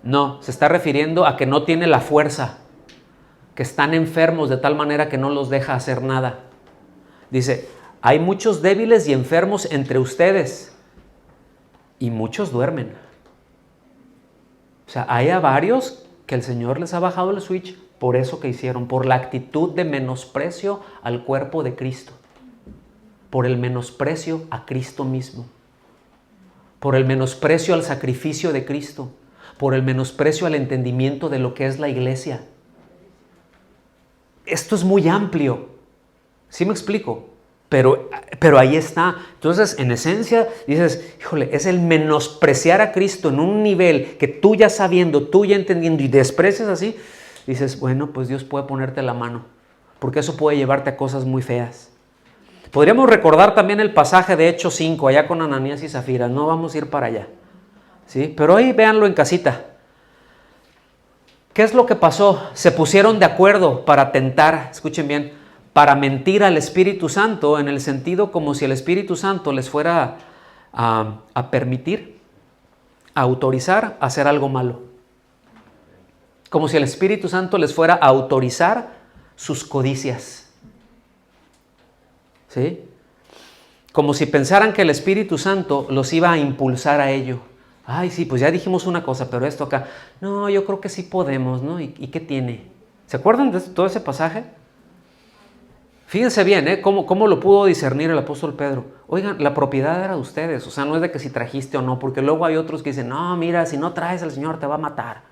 No, se está refiriendo a que no tiene la fuerza, que están enfermos de tal manera que no los deja hacer nada. Dice, hay muchos débiles y enfermos entre ustedes y muchos duermen. O sea, hay a varios que el Señor les ha bajado el switch por eso que hicieron, por la actitud de menosprecio al cuerpo de Cristo, por el menosprecio a Cristo mismo, por el menosprecio al sacrificio de Cristo, por el menosprecio al entendimiento de lo que es la iglesia. Esto es muy amplio, ¿sí me explico? Pero ahí está. Entonces, en esencia, dices, híjole, es el menospreciar a Cristo en un nivel que tú ya sabiendo, tú ya entendiendo y desprecias así, dices, bueno, pues Dios puede ponerte la mano, porque eso puede llevarte a cosas muy feas. Podríamos recordar también el pasaje de Hechos 5, allá con Ananías y Zafira, no vamos a ir para allá, ¿sí? Pero ahí véanlo en casita. ¿Qué es lo que pasó? Se pusieron de acuerdo para tentar, escuchen bien, para mentir al Espíritu Santo, en el sentido como si el Espíritu Santo les fuera a permitir, a autorizar a hacer algo malo. Como si el Espíritu Santo les fuera a autorizar sus codicias. ¿Sí? Como si pensaran que el Espíritu Santo los iba a impulsar a ello. Ay, sí, pues ya dijimos una cosa, pero esto acá, no, yo creo que sí podemos, ¿no? ¿Y qué tiene? ¿Se acuerdan de todo ese pasaje? Fíjense bien, ¿Cómo lo pudo discernir el apóstol Pedro? Oigan, la propiedad era de ustedes, o sea, no es de que si trajiste o no, porque luego hay otros que dicen, no, mira, si no traes al Señor te va a matar.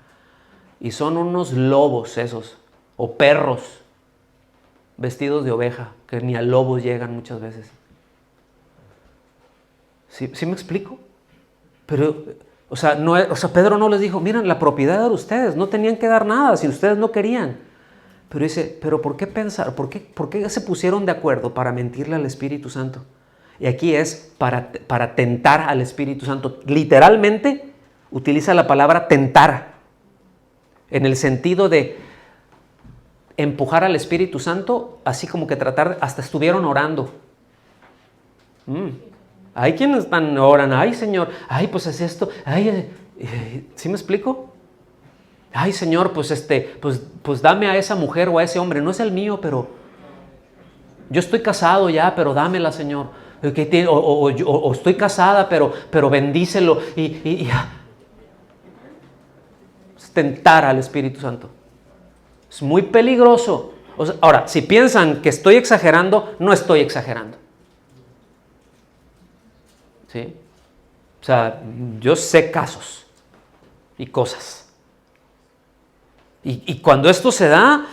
Y son unos lobos esos, o perros, vestidos de oveja, que ni a lobos llegan muchas veces. ¿Sí me explico? Pero, Pedro no les dijo, miren, la propiedad era de ustedes, no tenían que dar nada si ustedes no querían. Pero dice, ¿pero por qué pensar? ¿Por qué se pusieron de acuerdo para mentirle al Espíritu Santo? Y aquí es para tentar al Espíritu Santo. Literalmente utiliza la palabra tentar, en el sentido de empujar al Espíritu Santo, así como que tratar, hasta estuvieron orando. Hay quienes oran, ay Señor, ay pues es esto, ay, ¿sí me explico? Ay Señor, pues dame a esa mujer o a ese hombre, no es el mío, pero yo estoy casado ya, pero dámela, Señor. O estoy casada, pero bendícelo y es tentar al Espíritu Santo. Es muy peligroso. Ahora, si piensan que estoy exagerando, no estoy exagerando. ¿Sí? O sea, yo sé casos y cosas. Y cuando esto se da,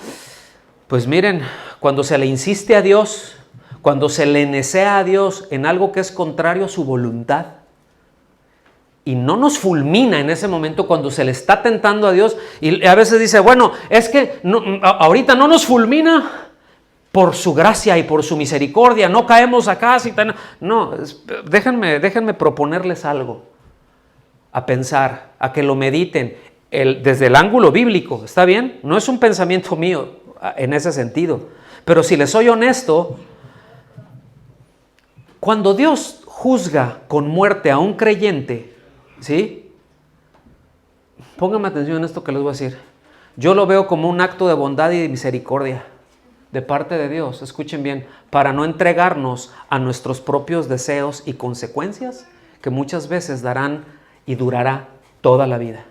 pues miren, cuando se le insiste a Dios, cuando se le nesea a Dios en algo que es contrario a su voluntad, y no nos fulmina en ese momento cuando se le está tentando a Dios, y a veces dice, bueno, es que ahorita no nos fulmina por su gracia y por su misericordia, no caemos acá. No, déjenme proponerles algo a pensar, a que lo mediten desde el ángulo bíblico, ¿está bien? No es un pensamiento mío en ese sentido, pero si les soy honesto, cuando Dios juzga con muerte a un creyente, ¿sí? Pónganme atención en esto que les voy a decir. Yo lo veo como un acto de bondad y de misericordia de parte de Dios, escuchen bien, para no entregarnos a nuestros propios deseos y consecuencias que muchas veces darán y durará toda la vida.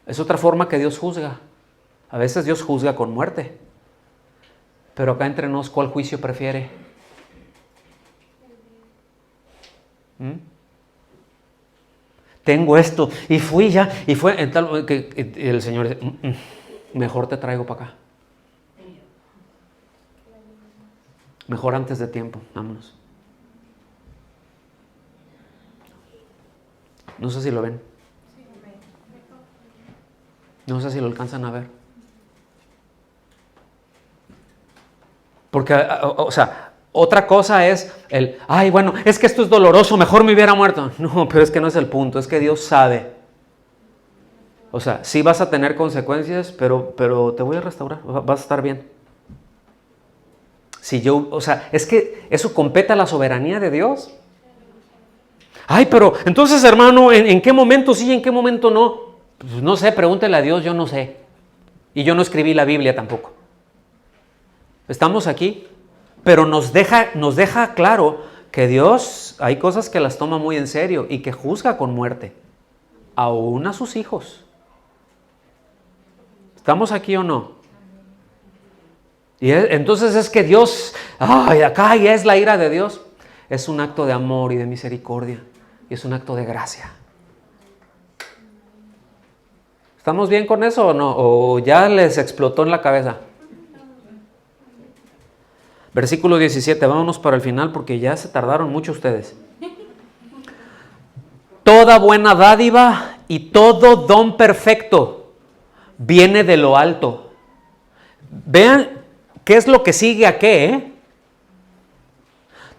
Es otra forma que Dios juzga. A veces Dios juzga con muerte. Pero acá entre nos, ¿cuál juicio prefiere? Tengo esto y fui ya, y fue en tal que el Señor dice, mejor te traigo para acá. Mejor antes de tiempo, vámonos. No sé si lo ven. No sé si lo alcanzan a ver. Porque, o sea, otra cosa es ay, bueno, es que esto es doloroso, mejor me hubiera muerto. No, pero es que no es el punto, es que Dios sabe. O sea, sí vas a tener consecuencias, pero te voy a restaurar, vas a estar bien. O sea, es que eso compete a la soberanía de Dios. Ay, pero entonces, hermano, ¿en qué momento sí y en qué momento no? Pues no sé, pregúntele a Dios, yo no sé. Y yo no escribí la Biblia tampoco. Estamos aquí, pero nos deja claro que Dios hay cosas que las toma muy en serio y que juzga con muerte, aún a sus hijos. ¿Estamos aquí o no? Y entonces es que Dios, acá ya es la ira de Dios. Es un acto de amor y de misericordia. Y es un acto de gracia. ¿Estamos bien con eso o no? ¿O ya les explotó en la cabeza? Versículo 17, vámonos para el final porque ya se tardaron mucho ustedes. Toda buena dádiva y todo don perfecto viene de lo alto. Vean qué es lo que sigue a qué,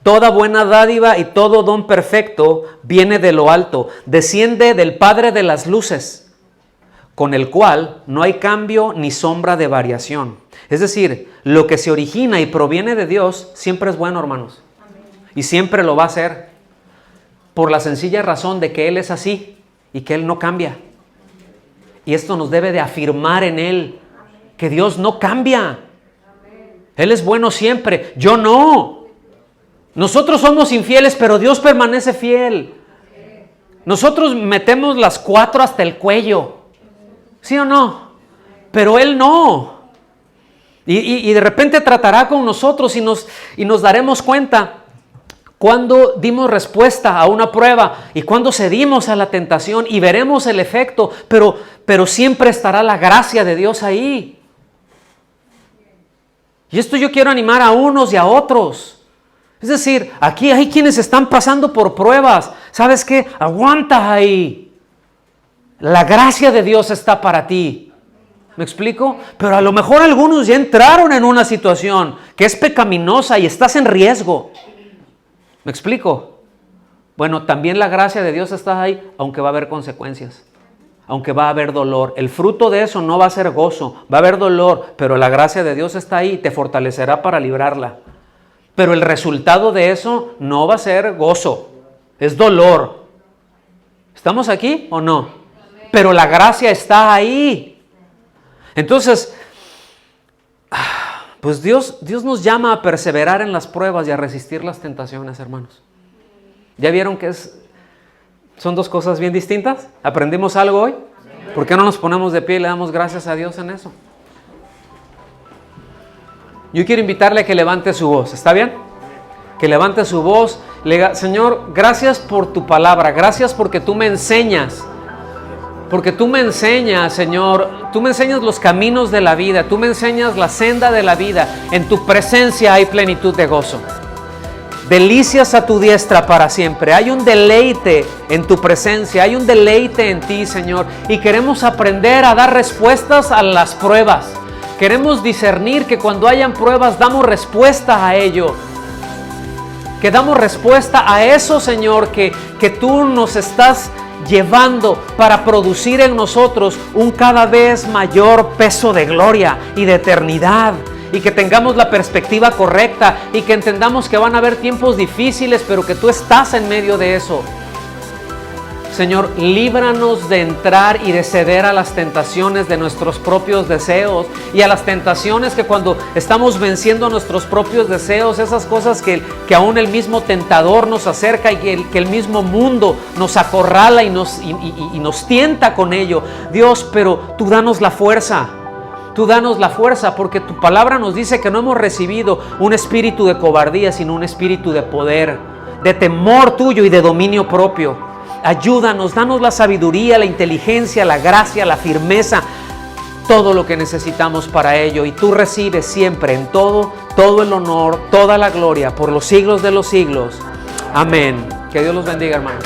Toda buena dádiva y todo don perfecto viene de lo alto, desciende del Padre de las luces, con el cual no hay cambio ni sombra de variación. Es decir, lo que se origina y proviene de Dios siempre es bueno, hermanos. Amén. Y siempre lo va a ser, por la sencilla razón de que Él es así y que Él no cambia. Y esto nos debe de afirmar en Él, que Dios no cambia. Él es bueno siempre, yo no. Nosotros somos infieles, pero Dios permanece fiel. Nosotros metemos las 4 hasta el cuello, ¿sí o no? Pero Él no. Y de repente tratará con nosotros y nos daremos cuenta cuando dimos respuesta a una prueba y cuando cedimos a la tentación, y veremos el efecto, pero siempre estará la gracia de Dios ahí. Y esto yo quiero animar a unos y a otros. Es decir, aquí hay quienes están pasando por pruebas. ¿Sabes qué? Aguanta ahí. La gracia de Dios está para ti. ¿Me explico? Pero a lo mejor algunos ya entraron en una situación que es pecaminosa y estás en riesgo. ¿Me explico? Bueno, también la gracia de Dios está ahí, aunque va a haber consecuencias. Aunque va a haber dolor. El fruto de eso no va a ser gozo, va a haber dolor, pero la gracia de Dios está ahí y te fortalecerá para librarla. Pero el resultado de eso no va a ser gozo, es dolor. ¿Estamos aquí o no? Pero la gracia está ahí. Entonces, pues Dios nos llama a perseverar en las pruebas y a resistir las tentaciones, hermanos. ¿Ya vieron que son dos cosas bien distintas? ¿Aprendimos algo hoy? ¿Por qué no nos ponemos de pie y le damos gracias a Dios en eso? Yo quiero invitarle a que levante su voz, ¿está bien? Que levante su voz, le diga: Señor, gracias por tu palabra, gracias porque tú me enseñas. Porque tú me enseñas, Señor, tú me enseñas los caminos de la vida, tú me enseñas la senda de la vida. En tu presencia hay plenitud de gozo. Delicias a tu diestra para siempre. Hay un deleite en tu presencia, hay un deleite en ti, Señor. Y queremos aprender a dar respuestas a las pruebas. Queremos discernir que cuando hayan pruebas damos respuesta a ello. Que damos respuesta a eso, Señor, que tú nos estás llevando para producir en nosotros un cada vez mayor peso de gloria y de eternidad. Y que tengamos la perspectiva correcta y que entendamos que van a haber tiempos difíciles, pero que tú estás en medio de eso. Señor, líbranos de entrar y de ceder a las tentaciones de nuestros propios deseos y a las tentaciones que cuando estamos venciendo nuestros propios deseos, esas cosas que aún el mismo tentador nos acerca y que el mismo mundo nos acorrala y nos tienta con ello. Dios, pero tú danos la fuerza. Tú danos la fuerza, porque tu palabra nos dice que no hemos recibido un espíritu de cobardía, sino un espíritu de poder, de temor tuyo y de dominio propio. Ayúdanos, danos la sabiduría, la inteligencia, la gracia, la firmeza, todo lo que necesitamos para ello. Y tú recibes siempre en todo el honor, toda la gloria por los siglos de los siglos. Amén. Que Dios los bendiga, hermanos.